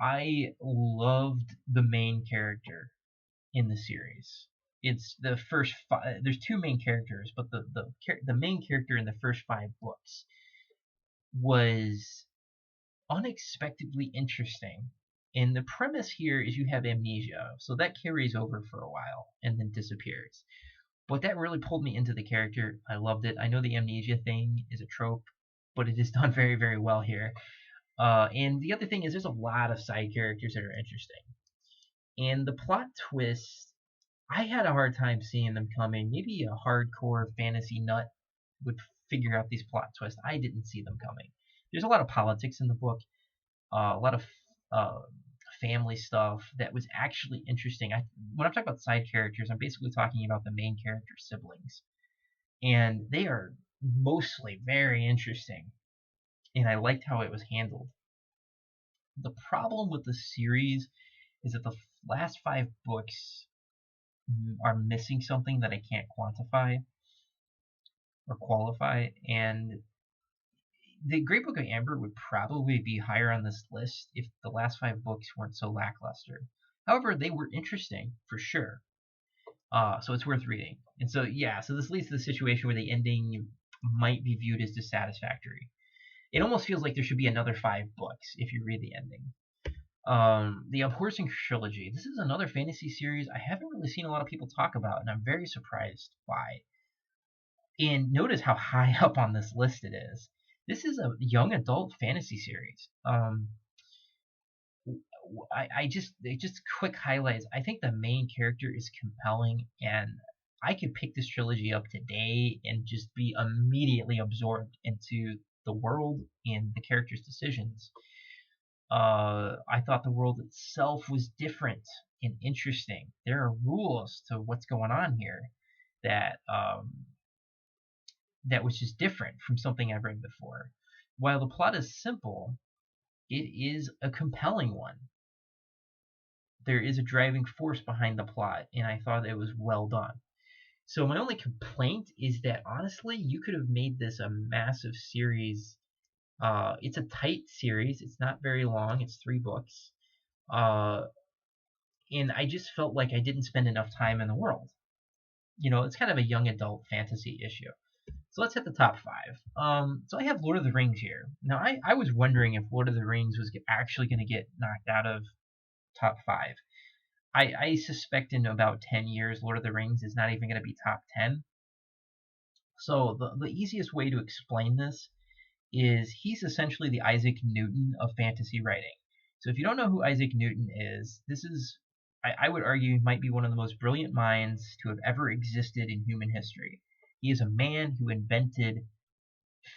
I loved the main character in the series. It's the first 5. There's 2 main characters, but the main character in the first 5 books was unexpectedly interesting. And the premise here is you have amnesia, so that carries over for a while and then disappears. But that really pulled me into the character. I loved it. I know the amnesia thing is a trope, but it is done very, very well here. And the other thing is there's a lot of side characters that are interesting. And the plot twists, I had a hard time seeing them coming. Maybe a hardcore fantasy nut would figure out these plot twists. I didn't see them coming. There's a lot of politics in the book, a lot of family stuff that was actually interesting. When I'm talking about side characters, I'm basically talking about the main character's siblings. And they are mostly very interesting. And I liked how it was handled. The problem with the series is that the last 5 books are missing something that I can't quantify or qualify, and the Great Book of Amber would probably be higher on this list if the last 5 books weren't so lackluster. However, they were interesting for sure, so it's worth reading. And so so this leads to the situation where the ending might be viewed as dissatisfactory. It almost feels like there should be another 5 books if you read the ending. The Abhorsen Trilogy. This is another fantasy series I haven't really seen a lot of people talk about, and I'm very surprised by. And notice how high up on this list it is. This is a young adult fantasy series. I just quick highlights. I think the main character is compelling, and I could pick this trilogy up today and just be immediately absorbed into the world and the characters' decisions. I thought the world itself was different and interesting. There are rules to what's going on here that that was just different from something I've read before. While the plot is simple, it is a compelling one. There is a driving force behind the plot, and I thought it was well done. So my only complaint is that honestly, you could have made this a massive series. It's a tight series. It's not very long. It's 3 books. Uh, and I just felt like I didn't spend enough time in the world. It's kind of a young adult fantasy issue. So let's hit the top 5. So I have Lord of the Rings here. Now I was wondering if Lord of the Rings was actually going to get knocked out of top 5. I suspect in about 10 years, Lord of the Rings is not even going to be top 10. So the easiest way to explain this is he's essentially the Isaac Newton of fantasy writing. So if you don't know who Isaac Newton is, this is, I would argue, might be one of the most brilliant minds to have ever existed in human history. He is a man who invented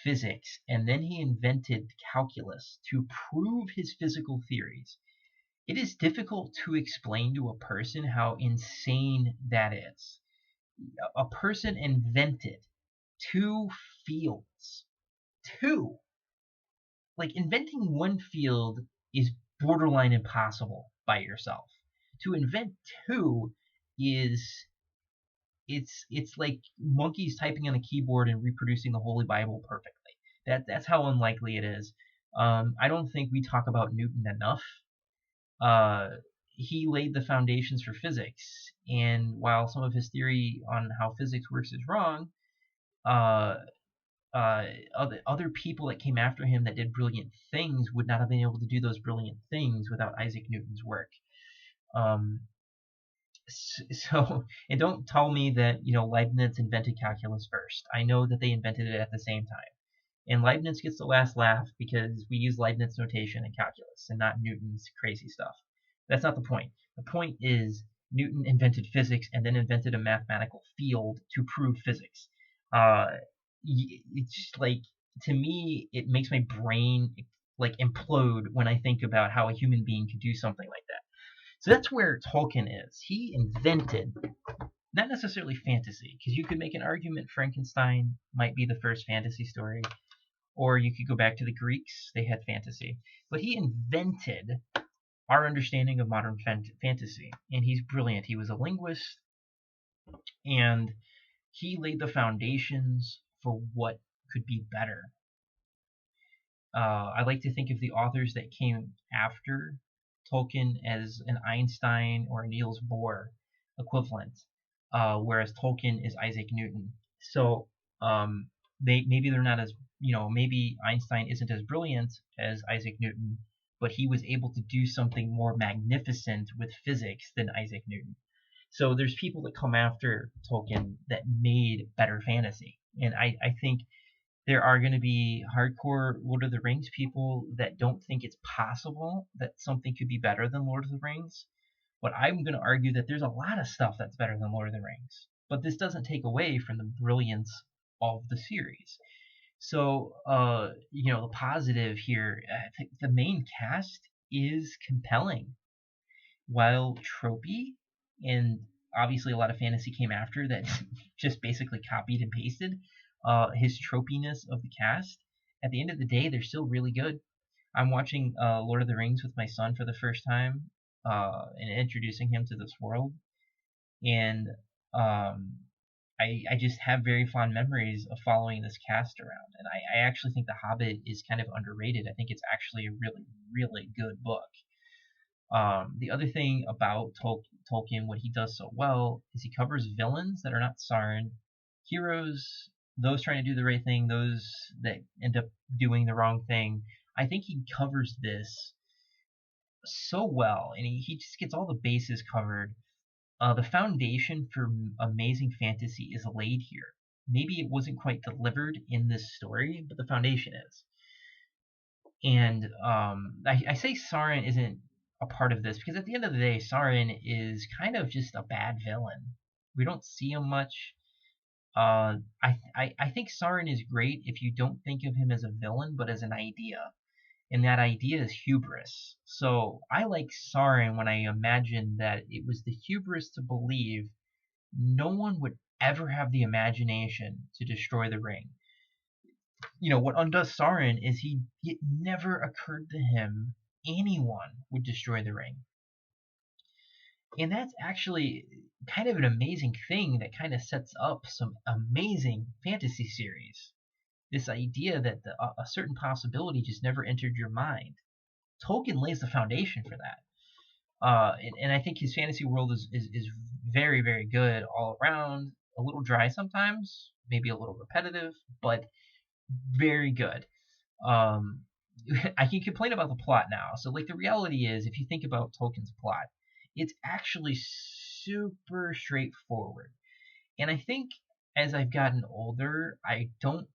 physics, and then he invented calculus to prove his physical theories. It is difficult to explain to a person how insane that is. A person invented 2 fields. Two! Like, inventing one field is borderline impossible by yourself. To invent two is it's like monkeys typing on a keyboard and reproducing the Holy Bible perfectly. That's how unlikely it is. I don't think we talk about Newton enough. Uh, he laid the foundations for physics, and while some of his theory on how physics works is wrong, uh, other people that came after him that did brilliant things would not have been able to do those brilliant things without Isaac Newton's work. Um, so, and don't tell me that Leibniz invented calculus first. I know that they invented it at the same time. And Leibniz gets the last laugh because we use Leibniz notation in calculus and not Newton's crazy stuff. That's not the point. The point is Newton invented physics and then invented a mathematical field to prove physics. Uh, it's just like, to me, it makes my brain like implode when I think about how a human being could do something like that. So that's where Tolkien is. He invented, not necessarily fantasy, because you could make an argument Frankenstein might be the first fantasy story, or you could go back to the Greeks, they had fantasy. But he invented our understanding of modern fantasy, and he's brilliant. He was a linguist, and he laid the foundations for what could be better. I like to think of the authors that came after Tolkien as an Einstein or a Niels Bohr equivalent, whereas Tolkien is Isaac Newton. So maybe they're not as, maybe Einstein isn't as brilliant as Isaac Newton, but he was able to do something more magnificent with physics than Isaac Newton. So there's people that come after Tolkien that made better fantasy. And I think there are going to be hardcore Lord of the Rings people that don't think it's possible that something could be better than Lord of the Rings. But I'm going to argue that there's a lot of stuff that's better than Lord of the Rings. But this doesn't take away from the brilliance of the series. So, the positive here, I think the main cast is compelling. While tropey, and obviously a lot of fantasy came after that just basically copied and pasted his tropiness of the cast, at the end of the day, they're still really good. I'm watching Lord of the Rings with my son for the first time and introducing him to this world, and um, I just have very fond memories of following this cast around, and I actually think The Hobbit is kind of underrated. I think it's actually a really, really good book. The other thing about Tolkien, what he does so well, is he covers villains that are not Sauron, heroes, those trying to do the right thing, those that end up doing the wrong thing. I think he covers this so well, and he just gets all the bases covered. The foundation for amazing fantasy is laid here. Maybe it wasn't quite delivered in this story, but the foundation is. And I say Sauron isn't a part of this because at the end of the day, Sauron is kind of just a bad villain. We don't see him much. I think Sauron is great if you don't think of him as a villain, but as an idea. And that idea is hubris. So I like Sauron when I imagine that it was the hubris to believe no one would ever have the imagination to destroy the ring. What undoes Sauron is it never occurred to him anyone would destroy the ring. And that's actually kind of an amazing thing that kind of sets up some amazing fantasy series. This idea that a certain possibility just never entered your mind. Tolkien lays the foundation for that. And I think his fantasy world is very, very good all around. A little dry sometimes, maybe a little repetitive, but very good. I can complain about the plot now. So, like, the reality is, if you think about Tolkien's plot, it's actually super straightforward. And I think as I've gotten older, I don't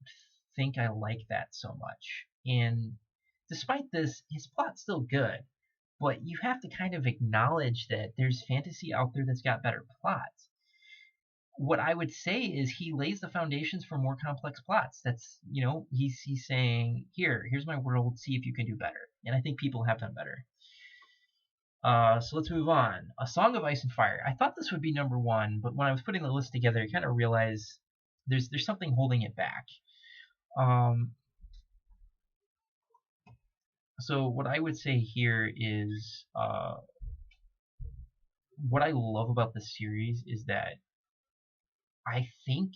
think I like that so much. And despite this, his plot's still good. But you have to kind of acknowledge that there's fantasy out there that's got better plots. What I would say is he lays the foundations for more complex plots. That's, he's saying, here's my world, see if you can do better. And I think people have done better. So let's move on. A Song of Ice and Fire. I thought this would be number one, but when I was putting the list together, I kind of realized there's something holding it back. So what I would say here is what I love about this series is that I think,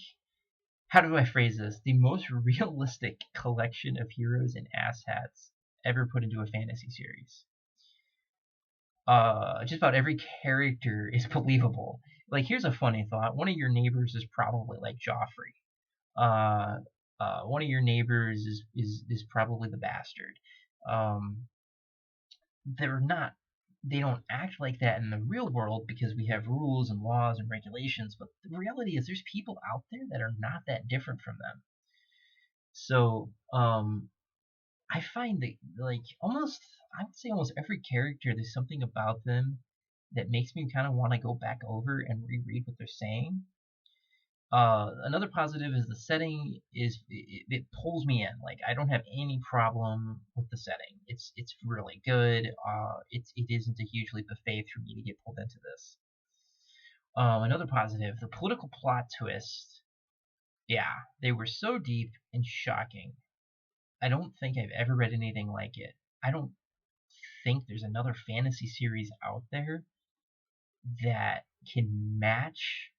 how do I phrase this? The most realistic collection of heroes and asshats ever put into a fantasy series. Just about every character is believable. Like, here's a funny thought. One of your neighbors is probably like Joffrey. One of your neighbors is probably the bastard. They don't act like that in the real world because we have rules and laws and regulations, but the reality is there's people out there that are not that different from them. So, I find that, like, I would say almost every character, there's something about them that makes me kind of want to go back over and reread what they're saying. Another positive is the setting it pulls me in. Like, I don't have any problem with the setting. It's really good. It isn't a huge leap of faith for me to get pulled into this. Another positive, the political plot twist. Yeah, they were so deep and shocking. I don't think I've ever read anything like it. I don't think there's another fantasy series out there that can match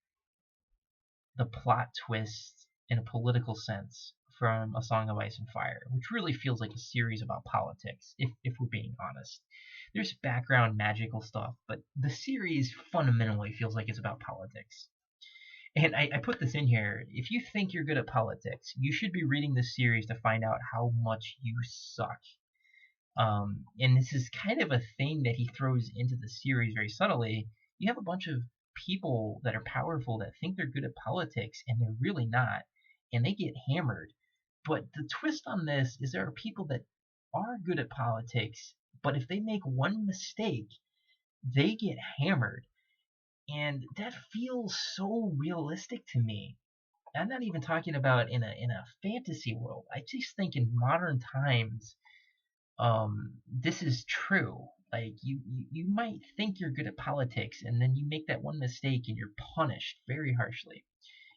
the plot twist in a political sense from A Song of Ice and Fire, which really feels like a series about politics, if we're being honest. There's background magical stuff, but the series fundamentally feels like it's about politics. And I put this in here. If you think you're good at politics, you should be reading this series to find out how much you suck. And this is kind of a thing that he throws into the series very subtly. You have a bunch of people that are powerful that think they're good at politics, and they're really not, and they get hammered. But the twist on this is there are people that are good at politics, but if they make one mistake, they get hammered. And that feels so realistic to me. I'm not even talking about in a fantasy world. I just think in modern times, this is true. Like, you might think you're good at politics, and then you make that one mistake, and you're punished very harshly.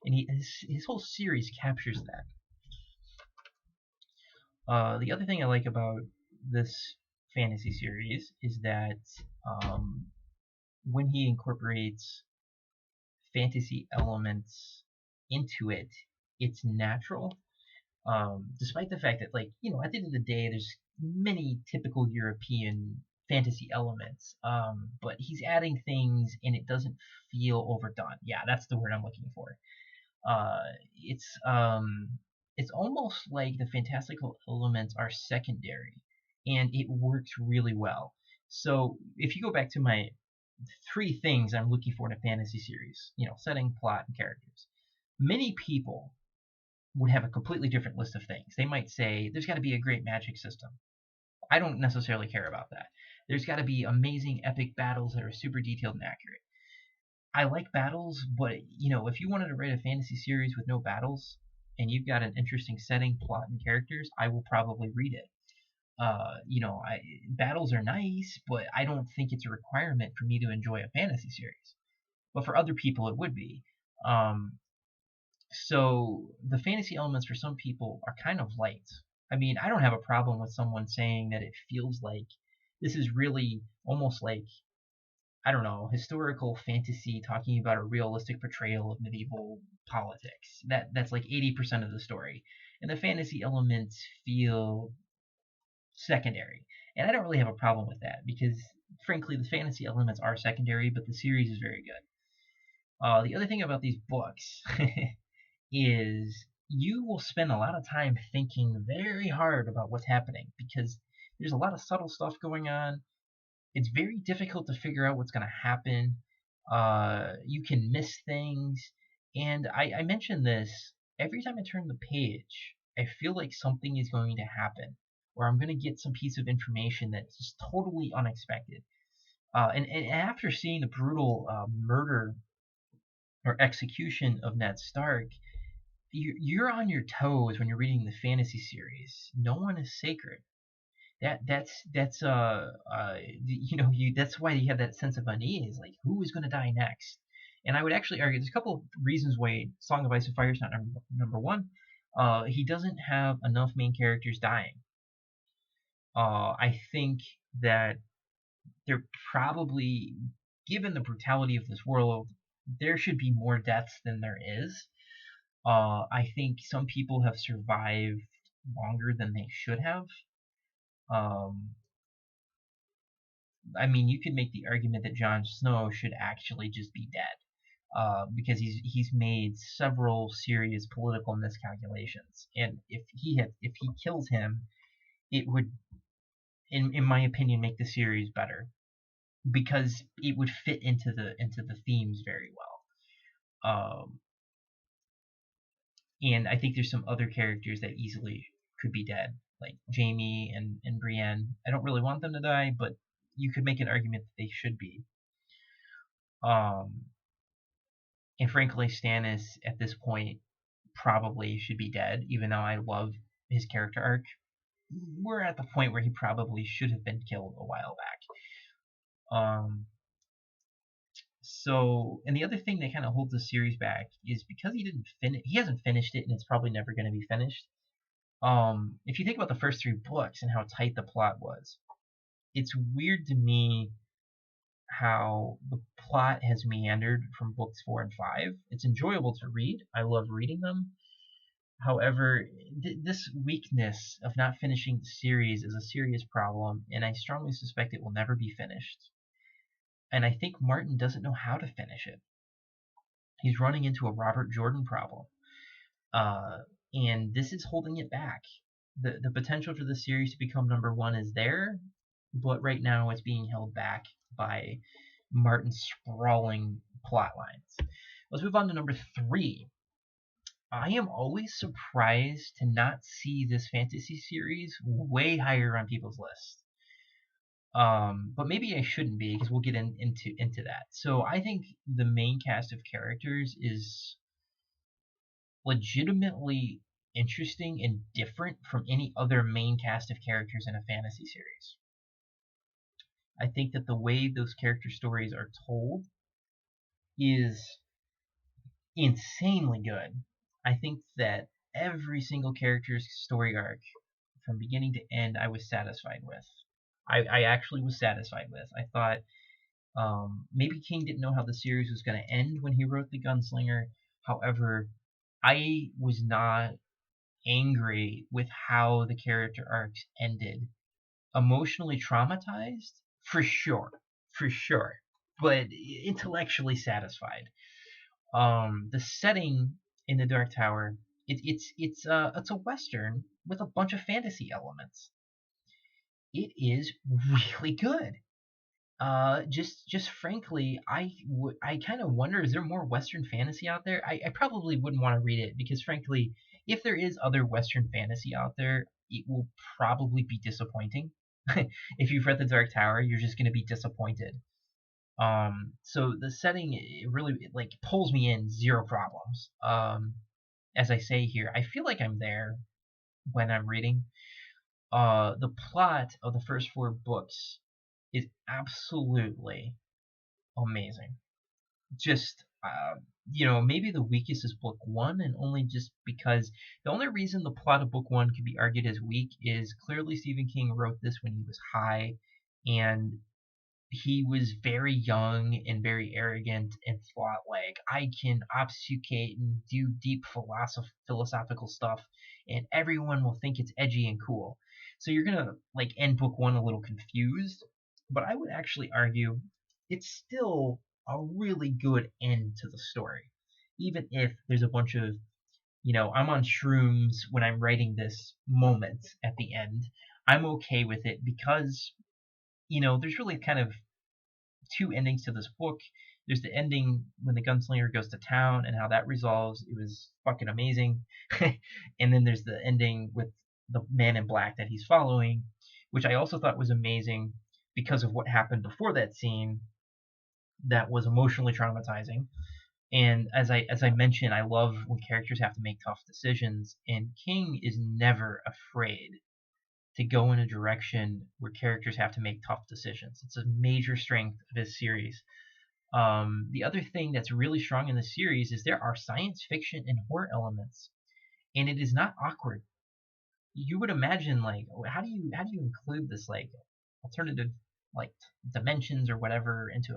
And his whole series captures that. The other thing I like about this fantasy series is that when he incorporates fantasy elements into it, it's natural. Despite the fact that, like, at the end of the day, there's many typical European fantasy elements, but he's adding things and it doesn't feel overdone. Yeah, that's the word I'm looking for. It's almost like the fantastical elements are secondary, and it works really well. So if you go back to my 3 things I'm looking for in a fantasy series, setting, plot, and characters, many people would have a completely different list of things. They might say there's got to be a great magic system. I don't necessarily care about that. There's got to be amazing epic battles that are super detailed and accurate. I like battles, but if you wanted to write a fantasy series with no battles and you've got an interesting setting, plot, and characters, I will probably read it. Battles are nice, but I don't think it's a requirement for me to enjoy a fantasy series. But for other people, it would be. So the fantasy elements for some people are kind of light. I mean, I don't have a problem with someone saying that it feels like this is really almost like, I don't know, historical fantasy talking about a realistic portrayal of medieval politics. That's like 80% of the story. And the fantasy elements feel secondary. And I don't really have a problem with that because, frankly, the fantasy elements are secondary, but the series is very good. The other thing about these books is you will spend a lot of time thinking very hard about what's happening because there's a lot of subtle stuff going on. It's very difficult to figure out what's going to happen. You can miss things. And I mentioned this every time I turn the page, I feel like something is going to happen, or I'm going to get some piece of information that's just totally unexpected. And after seeing the brutal murder or execution of Ned Stark, you're on your toes when you're reading the fantasy series. No one is sacred. That's that's why you have that sense of unease, like who is going to die next. And I would actually argue there's a couple of reasons why Song of Ice and Fire is not number one. He doesn't have enough main characters dying. I think that they're probably, given the brutality of this world, there should be more deaths than there is. I think some people have survived longer than they should have. I mean, you could make the argument that Jon Snow should actually just be dead, because he's made several serious political miscalculations, and if he kills him, it would, in my opinion, make the series better because it would fit into the themes very well. And I think there's some other characters that easily could be dead, like Jaime and Brienne. I don't really want them to die, but you could make an argument that they should be. And frankly, Stannis at this point probably should be dead, even though I love his character arc. We're at the point where he probably should have been killed a while back. So, and the other thing that kind of holds the series back is because he hasn't finished it, and it's probably never going to be finished. If you think about the first 3 books and how tight the plot was, it's weird to me how the plot has meandered from books 4 and 5. It's enjoyable to read. I love reading them. However, this weakness of not finishing the series is a serious problem, and I strongly suspect it will never be finished. And I think Martin doesn't know how to finish it. He's running into a Robert Jordan problem. And this is holding it back. The potential for the series to become number 1 is there, but right now it's being held back by Martin's sprawling plot lines. Let's move on to number 3. I am always surprised to not see this fantasy series way higher on people's lists. But maybe I shouldn't be, because we'll get into that. So I think the main cast of characters is legitimately interesting and different from any other main cast of characters in a fantasy series. I think that the way those character stories are told is insanely good. I think that every single character's story arc, from beginning to end, I was satisfied with. I actually was satisfied with. I thought maybe King didn't know how the series was going to end when he wrote The Gunslinger. However, I was not angry with how the character arcs ended. Emotionally traumatized? For sure. But intellectually satisfied. The setting in the Dark Tower, it's a western with a bunch of fantasy elements. It is really good. Just frankly, I kind of wonder, is there more Western fantasy out there? I probably wouldn't want to read it because frankly, if there is other Western fantasy out there, it will probably be disappointing. If you've read The Dark Tower, you're just going to be disappointed. So the setting, it really like pulls me in, zero problems. As I say here, I feel like I'm there when I'm reading. The plot of the first four books is absolutely amazing. Just maybe the weakest is book one, and only just because the only reason the plot of book one could be argued as weak is clearly Stephen King wrote this when he was high, and he was very young and very arrogant and thought like I can obfuscate and do deep philosophical stuff and everyone will think it's edgy and cool. So you're gonna like end book one a little confused, but I would actually argue it's still a really good end to the story. Even if there's a bunch of I'm on shrooms when I'm writing this moment at the end, I'm okay with it because there's really kind of two endings to this book. There's the ending when the gunslinger goes to town and how that resolves. It was fucking amazing. And then there's the ending with the man in black that he's following, which I also thought was amazing because of what happened before that scene that was emotionally traumatizing. And as I mentioned, I love when characters have to make tough decisions, and King is never afraid to go in a direction where characters have to make tough decisions. It's a major strength of his series. The other thing that's really strong in the series is there are science fiction and horror elements, and it is not awkward. You would imagine like how do you include this like alternative like dimensions or whatever into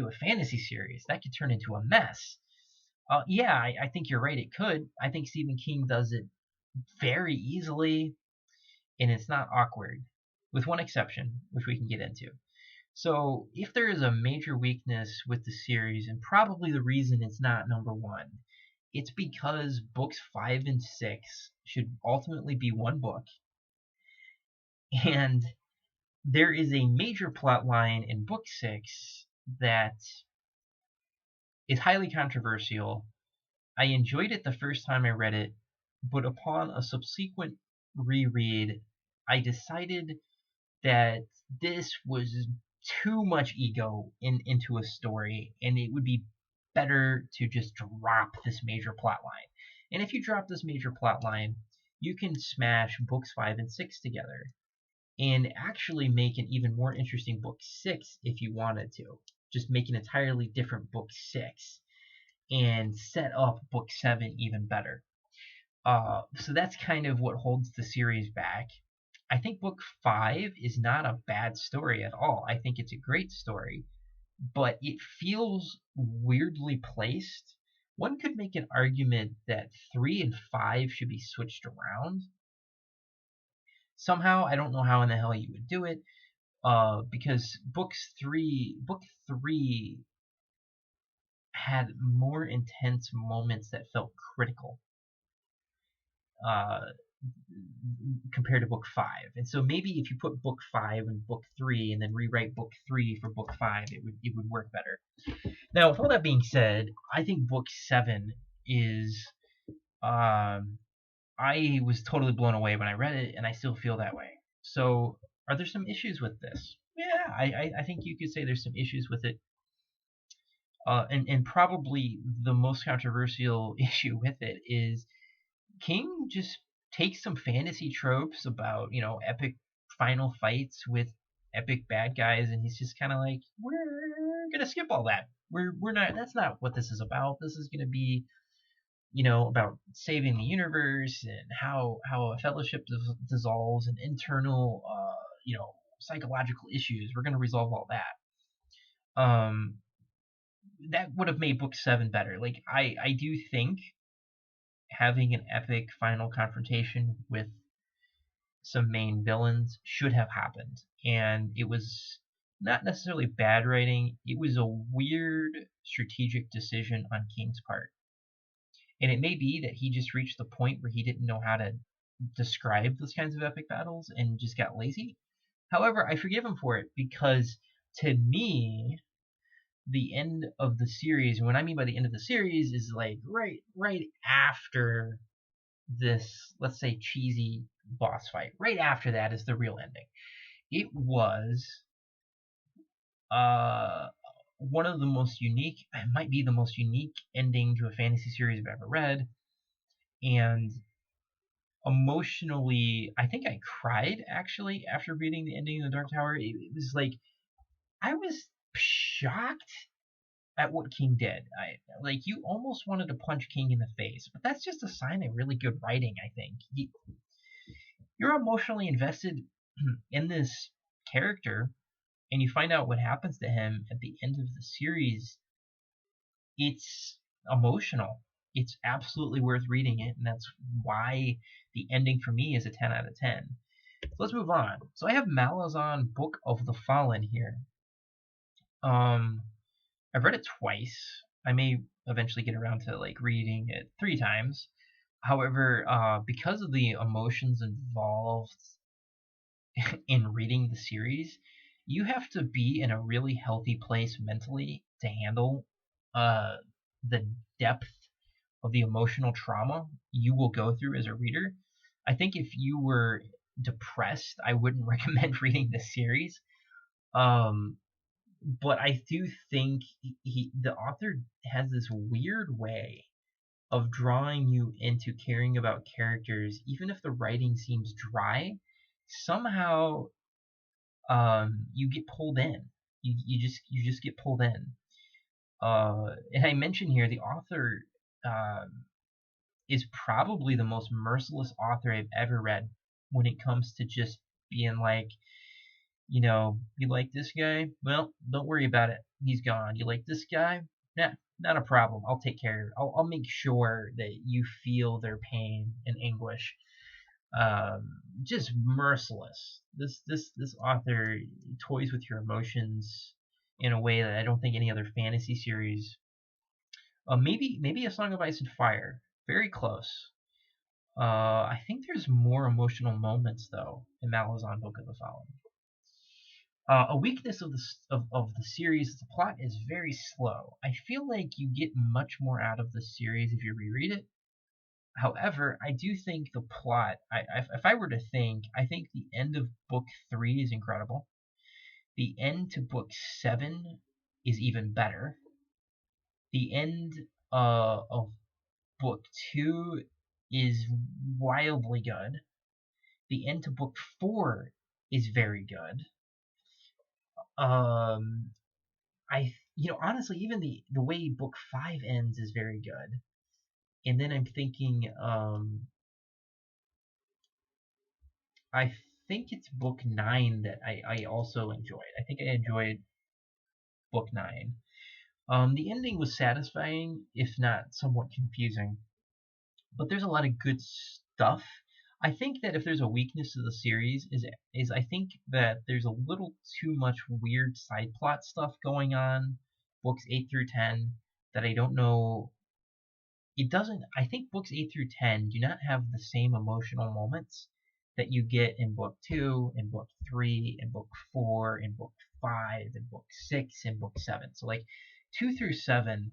a fantasy series that could turn into a mess. Yeah, I think you're right. It could. I think Stephen King does it very easily, and it's not awkward, with one exception, which we can get into. So, if there is a major weakness with the series, and probably the reason it's not number one, it's because books 5 and 6 should ultimately be one book, and there is a major plot line in book 6 that is highly controversial. I enjoyed it the first time I read it, but upon a subsequent reread, I decided that this was too much ego into a story, and it would be better to just drop this major plot line. And if you drop this major plot line, you can smash books 5 and 6 together and actually make an even more interesting book 6 if you wanted to. Just make an entirely different book 6 and set up book 7 even better. So that's kind of what holds the series back. I think book 5 is not a bad story at all. I think it's a great story, but it feels weirdly placed. One could make an argument that 3 and 5 should be switched around. Somehow, I don't know how in the hell you would do it, because book 3 had more intense moments that felt critical. Compared to book 5. And so maybe if you put book 5 and book 3 and then rewrite book 3 for book 5, it would work better. Now, with all that being said, I think book 7 is I was totally blown away when I read it, and I still feel that way. So, are there some issues with this? Yeah, I think you could say there's some issues with it. And probably the most controversial issue with it is King just takes some fantasy tropes about, epic final fights with epic bad guys, and he's just kind of like, we're gonna skip all that. We're not. That's not what this is about. This is gonna be, about saving the universe and how a fellowship dissolves and internal, psychological issues. We're gonna resolve all that. That would have made book 7 better. Like I do think having an epic final confrontation with some main villains should have happened. And it was not necessarily bad writing, it was a weird strategic decision on King's part. And it may be that he just reached the point where he didn't know how to describe those kinds of epic battles and just got lazy. However, I forgive him for it because to me, the end of the series, and what I mean by the end of the series is like right after this, let's say, cheesy boss fight. Right after that is the real ending. It was uh one of the most unique, it might be the most unique ending to a fantasy series I've ever read. And emotionally, I think I cried actually after reading the ending of the Dark Tower. It was like I was shocked at what King did. Like you almost wanted to punch King in the face, but that's just a sign of really good writing. I think you're emotionally invested in this character, and you find out what happens to him at the end of the series. It's emotional. It's absolutely worth reading it, and that's why the ending for me is a 10 out of 10. So let's move on. So I have Malazan Book of the Fallen here. I've read it twice. I may eventually get around to like reading it 3 times. However, because of the emotions involved in reading the series, you have to be in a really healthy place mentally to handle the depth of the emotional trauma you will go through as a reader. I think if you were depressed, I wouldn't recommend reading this series. Um, but I do think the author has this weird way of drawing you into caring about characters, even if the writing seems dry. Somehow, you get pulled in. You just get pulled in. And I mentioned here the author is probably the most merciless author I've ever read when it comes to just being like, you like this guy? Well, don't worry about it. He's gone. You like this guy? Nah, not a problem. I'll take care of it. I'll make sure that you feel their pain and anguish. Just merciless. This author toys with your emotions in a way that I don't think any other fantasy series. Maybe A Song of Ice and Fire. Very close. I think there's more emotional moments though in Malazan Book of the Fallen. A weakness of the series is the plot is very slow. I feel like you get much more out of the series if you reread it. However, I do think the plot, if I were to think, I think the end of book 3 is incredible. The end to book 7 is even better. The end of book 2 is wildly good. The end to book 4 is very good. Honestly, even the way book 5 ends is very good. And then I'm thinking, I think it's book 9 that I also enjoyed. I think I enjoyed book 9. The ending was satisfying, if not somewhat confusing. But there's a lot of good stuff. I think that if there's a weakness to the series is I think that there's a little too much weird side plot stuff going on, books 8 through 10, that I don't know. It doesn't. I think books 8 through 10 do not have the same emotional moments that you get in book 2, in book 3, in book 4, in book 5, in book 6, in book 7. So like 2 through 7,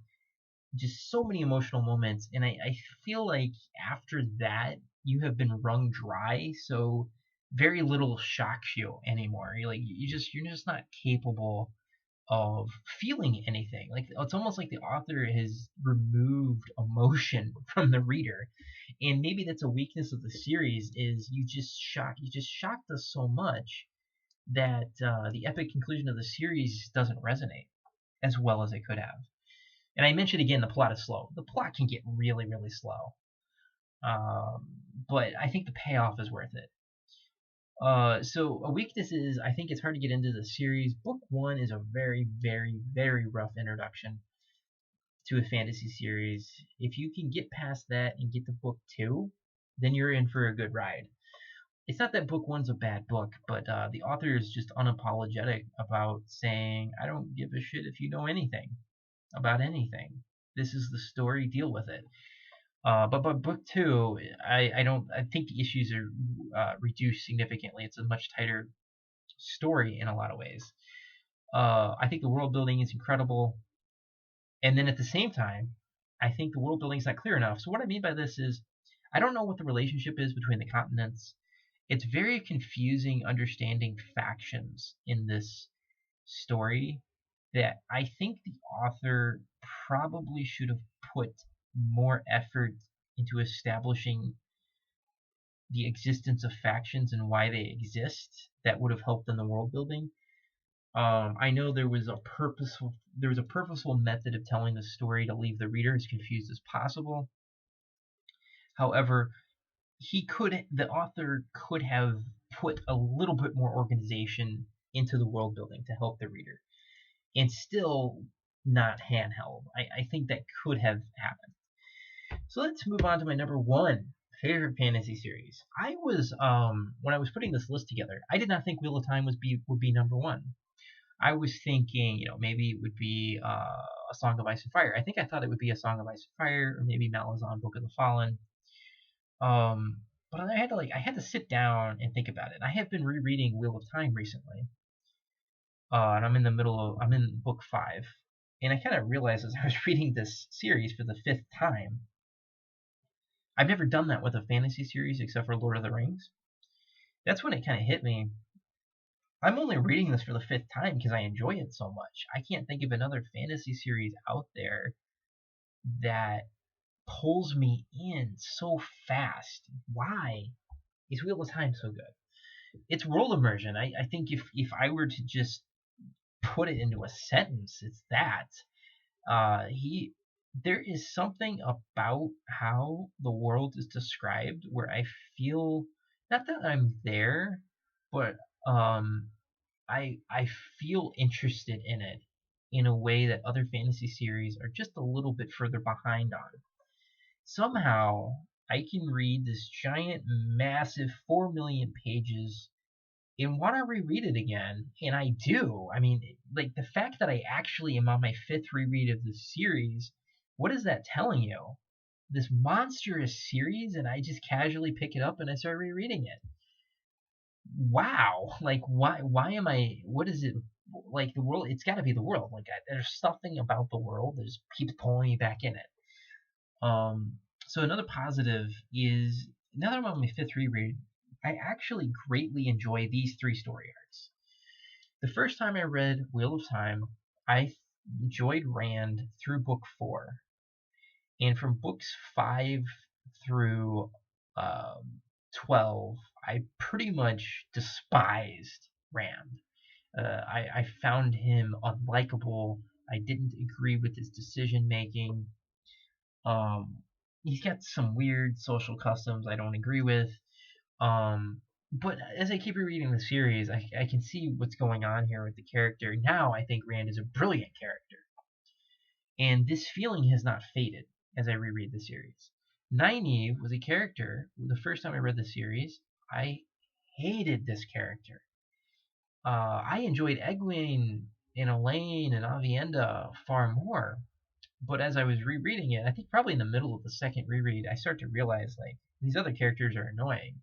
just so many emotional moments, and I feel like after that you have been wrung dry, so very little shocks you anymore. You're just not capable of feeling anything. Like it's almost like the author has removed emotion from the reader, and maybe that's a weakness of the series. Is you just shocked us so much that the epic conclusion of the series doesn't resonate as well as it could have. And I mentioned again, the plot is slow. The plot can get really, really slow. But I think the payoff is worth it. So a weakness is I think it's hard to get into the series. Book 1 is a very, very, very rough introduction to a fantasy series. If you can get past that and get to book 2, then you're in for a good ride. It's not that book 1's a bad book, but the author is just unapologetic about saying, I don't give a shit if you know anything about anything. This is the story. Deal with it. But by book 2, I don't. I think the issues are reduced significantly. It's a much tighter story in a lot of ways. I think the world building is incredible, and then at the same time, I think the world building is not clear enough. So what I mean by this is, I don't know what the relationship is between the continents. It's very confusing understanding factions in this story that I think the author probably should have put more effort into establishing the existence of factions and why they exist. That would have helped in the world building. I know there was a purposeful method of telling the story to leave the reader as confused as possible. However, the author could have put a little bit more organization into the world building to help the reader, and still not handheld. I think that could have happened. So let's move on to my number one favorite fantasy series. I was when I was putting this list together, I did not think Wheel of Time would be number one. I was thinking, maybe it would be A Song of Ice and Fire. I thought it would be A Song of Ice and Fire, or maybe Malazan Book of the Fallen. But I had to sit down and think about it. I have been rereading Wheel of Time recently, and I'm in book 5, and I kind of realized as I was reading this series for the 5th time, I've never done that with a fantasy series except for Lord of the Rings. That's when it kind of hit me. I'm only reading this for the 5th time because I enjoy it so much. I can't think of another fantasy series out there that pulls me in so fast. Why is Wheel of Time so good? It's world immersion. I think if I were to just put it into a sentence, it's that. There is something about how the world is described where I feel, not that I'm there, but I feel interested in it in a way that other fantasy series are just a little bit further behind on. Somehow I can read this giant, massive 4 million pages and want to reread it again, and I do. I mean, like, the fact that I actually am on my 5th reread of this series, what is that telling you? This monstrous series, and I just casually pick it up and I start rereading it. Wow, like, why am I? What is it? Like, the world? It's got to be the world. Like, there's something about the world that just keeps pulling me back in it. So another positive is, now that I'm on my 5th reread, I actually greatly enjoy these 3 story arcs. The first time I read Wheel of Time, I enjoyed Rand through book 4. And from books 5 through 12, I pretty much despised Rand. I found him unlikable. I didn't agree with his decision making. He's got some weird social customs I don't agree with. But as I keep rereading the series, I can see what's going on here with the character. Now I think Rand is a brilliant character. And this feeling has not faded as I reread the series. Nynaeve was a character, the first time I read the series, I hated this character. I enjoyed Egwene and Elaine and Aviendha far more. But as I was rereading it, I think probably in the middle of the second reread, I start to realize, like, these other characters are annoying.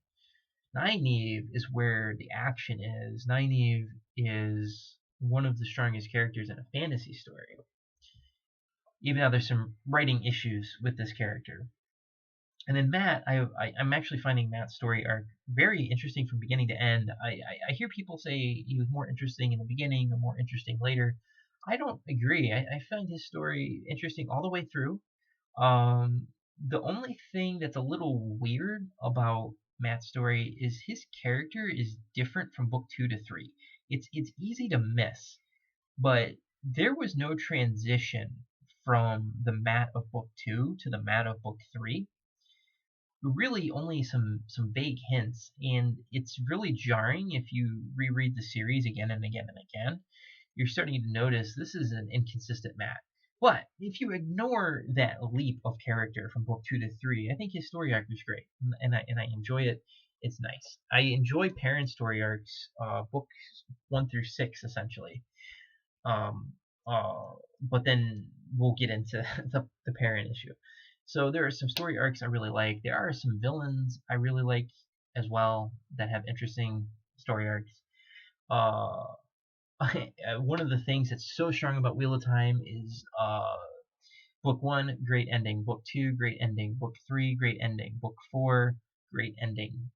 Nynaeve is where the action is. Nynaeve is one of the strongest characters in a fantasy story. Even though there's some writing issues with this character. And then Matt, I'm actually finding Matt's story arc very interesting from beginning to end. I hear people say he was more interesting in the beginning or more interesting later. I don't agree. I find his story interesting all the way through. The only thing that's a little weird about Matt's story is his character is different from book 2 to 3. It's easy to miss, but there was no transition from the Matt of book 2 to the Matt of book 3. Really only some vague hints, and it's really jarring if you reread the series again and again and again. You're starting to notice this is an inconsistent Matt. But if you ignore that leap of character from book 2 to 3, I think his story arc was great, and I enjoy it. It's nice. I enjoy Perrin's story arcs, books 1 through 6 essentially. But then we'll get into the Perrin issue. So there are some story arcs I really like. There are some villains I really like as well that have interesting story arcs. one of the things that's so strong about Wheel of Time is book 1, great ending. Book 2, great ending. Book 3, great ending. Book 4, great ending.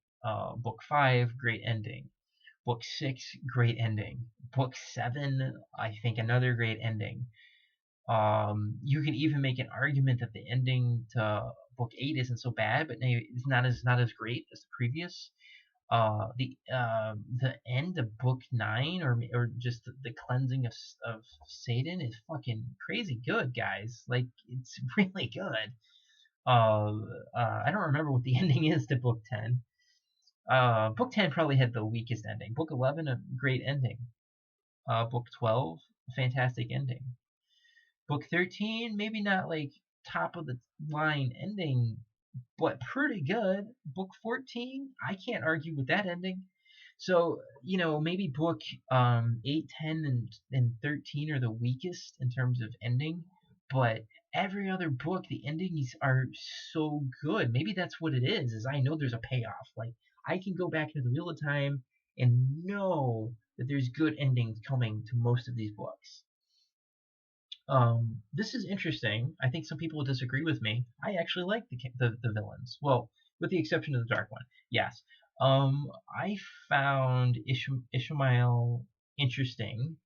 Book 5, great ending. Book 6, great ending. Book 7, I think another great ending. You can even make an argument that the ending to book 8 isn't so bad, but it's not as great as the previous. The end of book 9, or just the cleansing of Satan, is fucking crazy good, guys. Like, it's really good. I don't remember what the ending is to book 10. Book 10 probably had the weakest ending. Book 11, a great ending. Book 12, fantastic ending. Book 13, maybe not like top of the line ending, but pretty good. Book 14, I can't argue with that ending. So, maybe book 8, 10, and 13 are the weakest in terms of ending, but every other book, the endings are so good. Maybe that's what it is I know there's a payoff. Like, I can go back into the Wheel of Time and know that there's good endings coming to most of these books. This is interesting. I think some people will disagree with me. I actually like the villains. Well, with the exception of the Dark One. Yes. I found Ishmael interesting.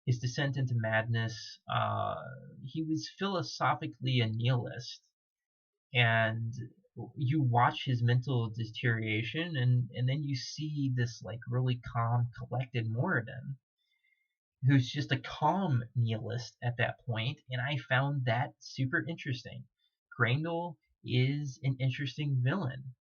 His descent into madness. He was philosophically a nihilist, and you watch his mental deterioration, and then you see this like really calm, collected Moradin, who's just a calm nihilist at that point, and I found that super interesting. Grendel is an interesting villain.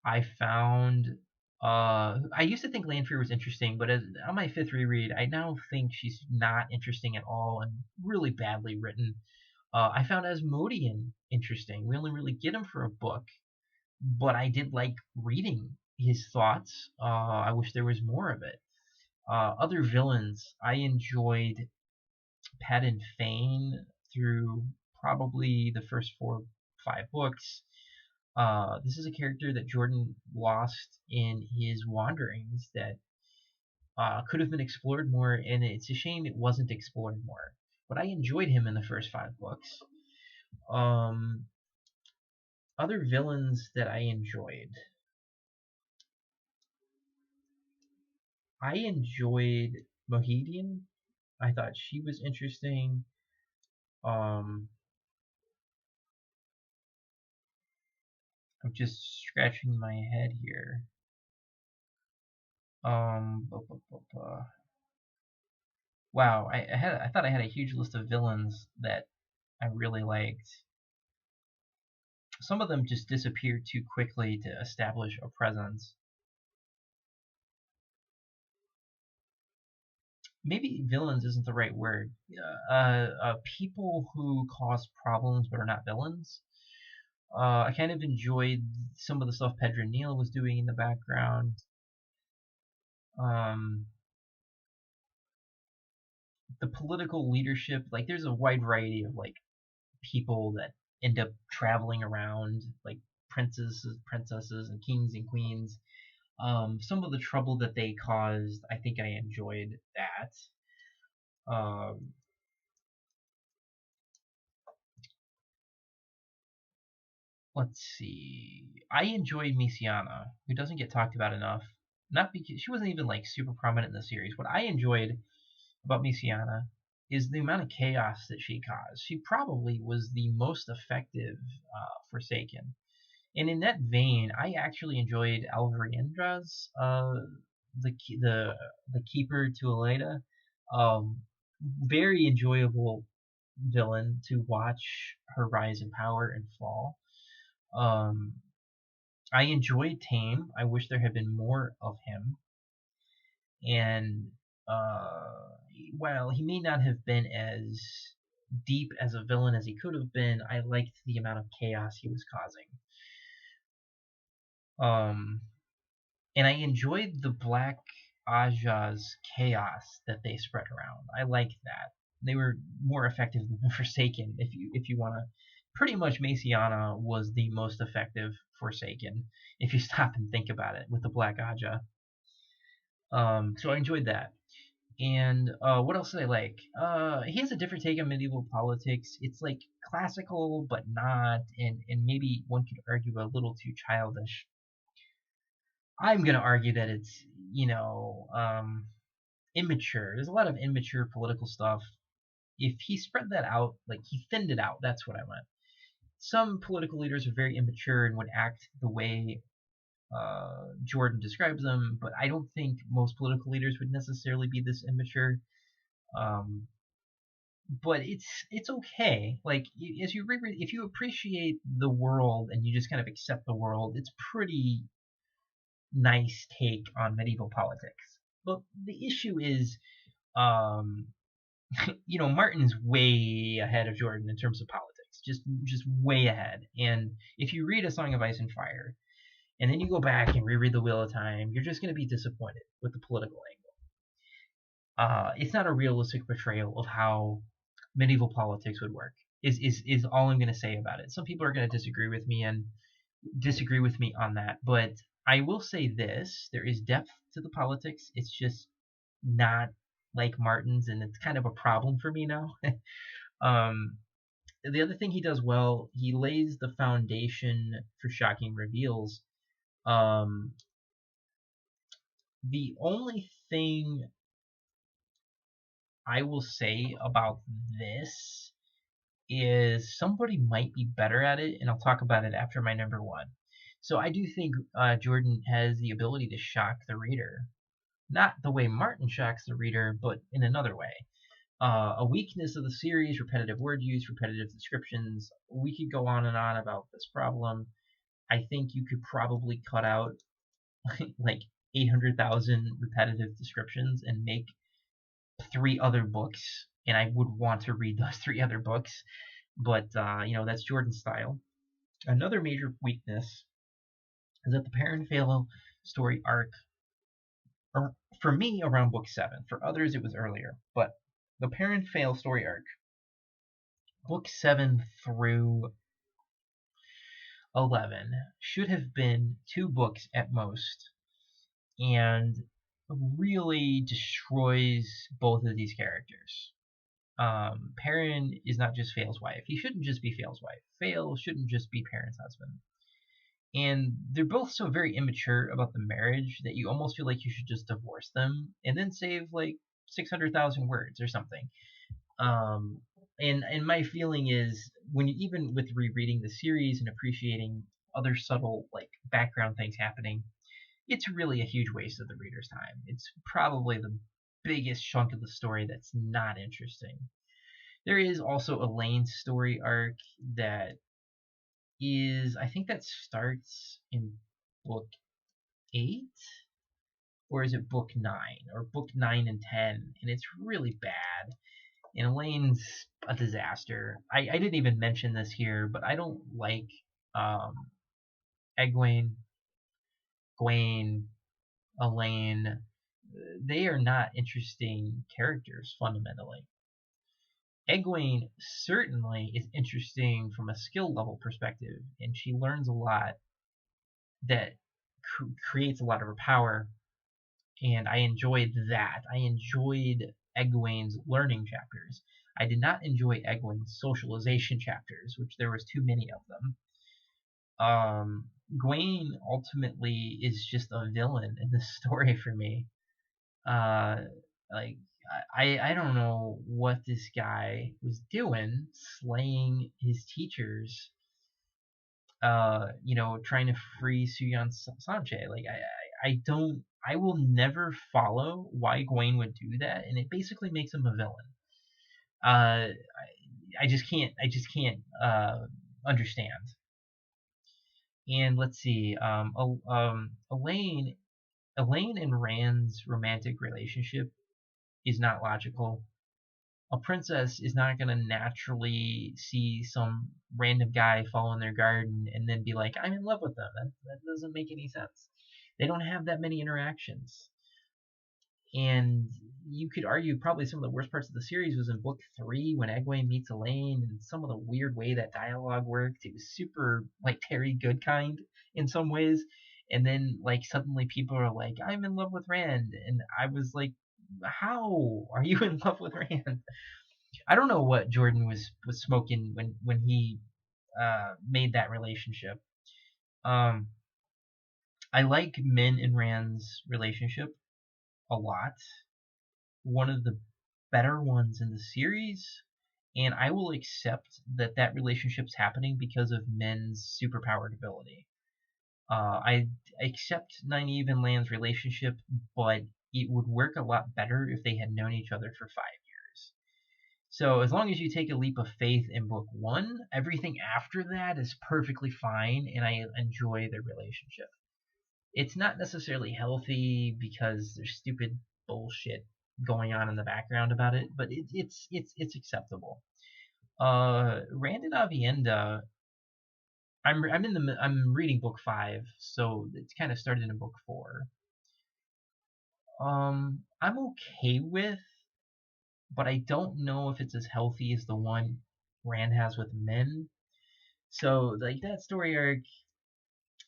I found I used to think Lanfear was interesting, but on my 5th reread, I now think she's not interesting at all and really badly written. I found Asmodean interesting. We only really get him for a book, but I did like reading his thoughts. I wish there was more of it. Other villains, I enjoyed Padan Fane through probably the first 4-5 books. This is a character that Jordan lost in his wanderings that could have been explored more, and it's a shame it wasn't explored more. But I enjoyed him in the first 5 books. Other villains that I enjoyed. I enjoyed Mohidian. I thought she was interesting. I'm just scratching my head here. Wow, I thought I had a huge list of villains that I really liked. Some of them just disappeared too quickly to establish a presence. Maybe villains isn't the right word. People who cause problems but are not villains. I kind of enjoyed some of the stuff Pedro Neal was doing in the background. The political leadership, like there's a wide variety of like people that end up traveling around, like princesses, and kings and queens. Some of the trouble that they caused, I think I enjoyed that. Let's see. I enjoyed Misiana, who doesn't get talked about enough. Not because she wasn't even like super prominent in the series. What I enjoyed about Misiana is the amount of chaos that she caused. She probably was the most effective Forsaken. And in that vein, I actually enjoyed Alvarendra's the keeper to Eleda. Very enjoyable villain to watch her rise in power and fall. I enjoyed Tame. I wish there had been more of him. And while he may not have been as deep as a villain as he could have been, I liked the amount of chaos he was causing. And I enjoyed the Black Aja's chaos that they spread around. I liked that. They were more effective than the Forsaken. If you want to, pretty much Mesiana was the most effective Forsaken if you stop and think about it with the Black Aja. So I enjoyed that. And what else did I like? He has a different take on medieval politics. It's like classical, but not, and maybe one could argue a little too childish. I'm gonna argue that it's immature. There's a lot of immature political stuff. If he spread that out, like he thinned it out, that's what I meant. Some political leaders are very immature and would act the way Jordan describes them, but I don't think most political leaders would necessarily be this immature. Um, but it's okay. Like as you reread, if you appreciate the world and you just kind of accept the world, it's pretty nice take on medieval politics. But the issue is, um, Martin's way ahead of Jordan in terms of politics, just way ahead. And if you read A Song of Ice and Fire, and then you go back and reread The Wheel of Time, you're just going to be disappointed with the political angle. It's not a realistic portrayal of how medieval politics would work. Is all I'm going to say about it. Some people are going to disagree with me on that, but I will say this: there is depth to the politics. It's just not like Martin's, and it's kind of a problem for me now. um, the other thing he does well, he lays the foundation for shocking reveals. Um, the only thing I will say about this is somebody might be better at it, and I'll talk about it after my number one. So I do think Jordan has the ability to shock the reader, not the way Martin shocks the reader, but in another way. A weakness of the series: repetitive word use, repetitive descriptions. We could go on and on about this problem. I think you could probably cut out like 800,000 repetitive descriptions and make 3 other books, and I would want to read those 3 other books. But that's Jordan's style. Another major weakness is that the Perrin-Phael story arc, or for me, around book 7. For others, it was earlier. But the Perrin-Phael story arc, book 7 through 11, should have been 2 books at most, and really destroys both of these characters. Perrin is not just Phael's wife. He shouldn't just be Phael's wife. Phael shouldn't just be Perrin's husband. And they're both so very immature about the marriage that you almost feel like you should just divorce them and then save like 600,000 words or something. And my feeling is, when you, even with rereading the series and appreciating other subtle like background things happening, it's really a huge waste of the reader's time. It's probably the biggest chunk of the story that's not interesting. There is also Elaine's story arc that is, I think that starts in book 8, or is it book 9, or book 9 and 10, and it's really bad. And Elaine's a disaster. I didn't even mention this here, but I don't like Egwene, Gwaine, Elaine. They are not interesting characters fundamentally. Egwene certainly is interesting from a skill level perspective, and she learns a lot that creates a lot of her power, and I enjoyed that. I enjoyed Egwene's learning chapters. I did not enjoy Egwene's socialization chapters, which there was too many of them. Gwaine ultimately is just a villain in this story for me. Like I don't know what this guy was doing, slaying his teachers. Trying to free Suyan Sanche. Like I don't. I will never follow why Gwaine would do that, and it basically makes him a villain. I just can't. I just can't understand. And let's see. Elaine and Rand's romantic relationship is not logical. A princess is not going to naturally see some random guy fall in their garden and then be like, I'm in love with them. That doesn't make any sense. They don't have that many interactions. And you could argue probably some of the worst parts of the series was in book 3 when Egwene meets Elaine, and some of the weird way that dialogue worked. It was super like Terry Goodkind in some ways. And then like suddenly people are like, I'm in love with Rand. And I was like, how are you in love with Rand? I don't know what Jordan was smoking when he made that relationship. Um, I like Min and Rand's relationship a lot. One of the better ones in the series, and I will accept that relationship's happening because of Min's superpowered ability. I accept Nynaeve and Lan's relationship, but it would work a lot better if they had known each other for 5 years. So as long as you take a leap of faith in book one, everything after that is perfectly fine, and I enjoy their relationship. It's not necessarily healthy because there's stupid bullshit going on in the background about it, but it's acceptable. Rand and Avienda, I'm reading book 5, so it's kind of started in book 4. I'm okay with, but I don't know if it's as healthy as the one Rand has with Min. So like that story arc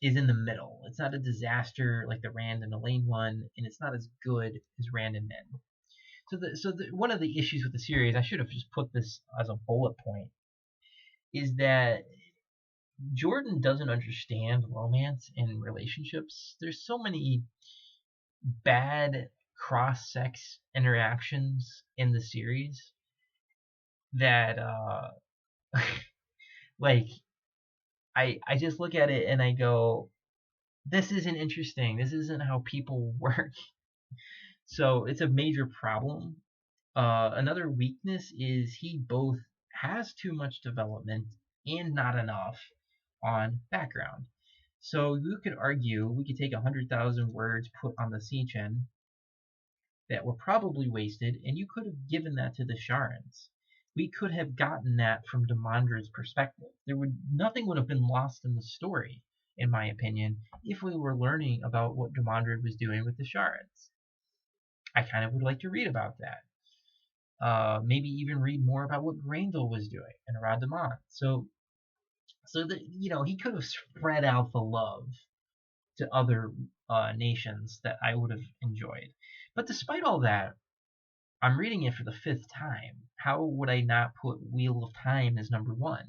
is in the middle. It's not a disaster like the Rand and Elaine one, and it's not as good as Rand and Min. So one of the issues with the series, I should have just put this as a bullet point, is that Jordan doesn't understand romance and relationships. There's so many bad cross-sex interactions in the series that like I just look at it and I go, this isn't interesting. This isn't how people work. So it's a major problem. Another weakness is he both has too much development and not enough on background. So you could argue we could take 100,000 words put on the Seachen that were probably wasted, and you could have given that to the Sharans. We could have gotten that from Demandra's perspective. Nothing would have been lost in the story, in my opinion, if we were learning about what Demandra was doing with the Sharans. I kind of would like to read about that. Maybe even read more about what Grendel was doing and Radamant. So that he could have spread out the love to other nations that I would have enjoyed. But despite all that, I'm reading it for the 5th time. How would I not put Wheel of Time as number 1?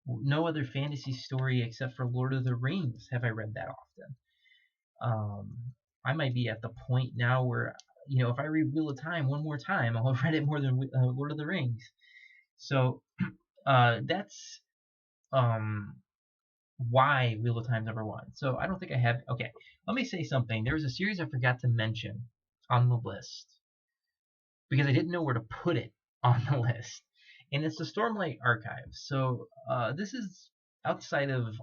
No other fantasy story except for Lord of the Rings have I read that often. I might be at the point now where, if I read Wheel of Time one more time, I'll have read it more than Lord of the Rings. So that's why Wheel of Time number 1. So I don't think I have. Okay, let me say something. There was a series I forgot to mention on the list because I didn't know where to put it on the list, and it's the Stormlight Archives. So this is outside of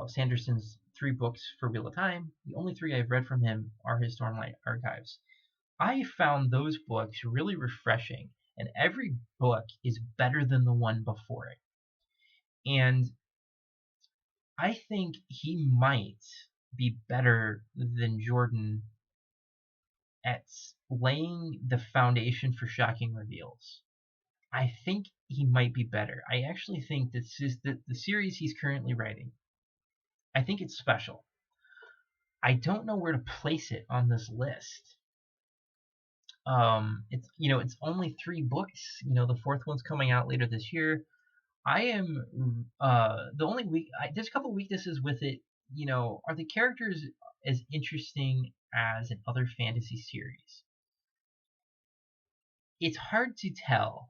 Sanderson's 3 books for Wheel of Time. The only 3 I've read from him are his Stormlight Archives. I found those books really refreshing, and every book is better than the one before it. And I think he might be better than Jordan at laying the foundation for shocking reveals. I think he might be better. I actually think this is the series he's currently writing. I think it's special. I don't know where to place it on this list. It's only 3 books. The 4th one's coming out later this year. I am the only there's a couple weaknesses with it. Are the characters as interesting as in other fantasy series? It's hard to tell.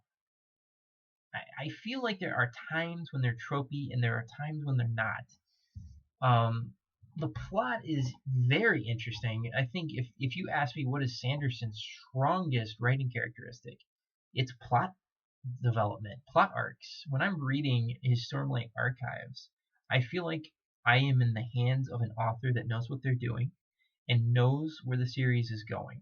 I feel like there are times when they're tropey and there are times when they're not. The plot is very interesting. I think if you ask me what is Sanderson's strongest writing characteristic, it's plot development, plot arcs. When I'm reading his Stormlight Archives, I feel like I am in the hands of an author that knows what they're doing and knows where the series is going.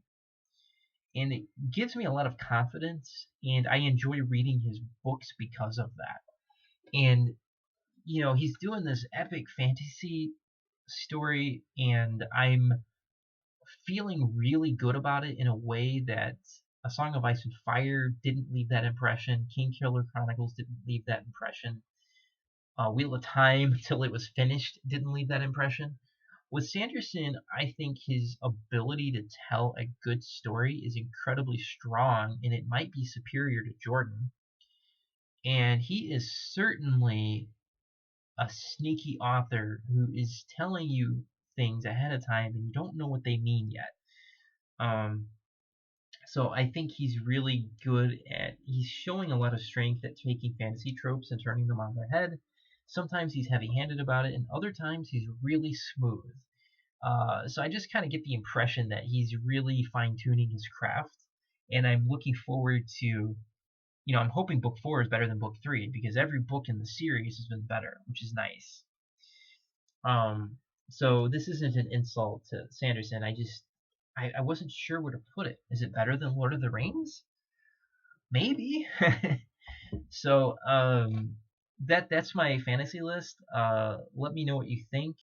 And it gives me a lot of confidence, and I enjoy reading his books because of that. And, he's doing this epic fantasy story, and I'm feeling really good about it in a way that A Song of Ice and Fire didn't leave that impression. Kingkiller Chronicles didn't leave that impression. Wheel of Time, until it was finished, didn't leave that impression. With Sanderson, I think his ability to tell a good story is incredibly strong, and it might be superior to Jordan. And he is certainly a sneaky author who is telling you things ahead of time and you don't know what they mean yet. So I think he's really good he's showing a lot of strength at taking fantasy tropes and turning them on their head. Sometimes he's heavy-handed about it, and other times he's really smooth. So I just kind of get the impression that he's really fine-tuning his craft, and I'm looking forward to, I'm hoping book 4 is better than book 3 because every book in the series has been better, which is nice. So this isn't an insult to Sanderson. I wasn't sure where to put it. Is it better than Lord of the Rings? Maybe. So that's my fantasy list. Let me know what you think.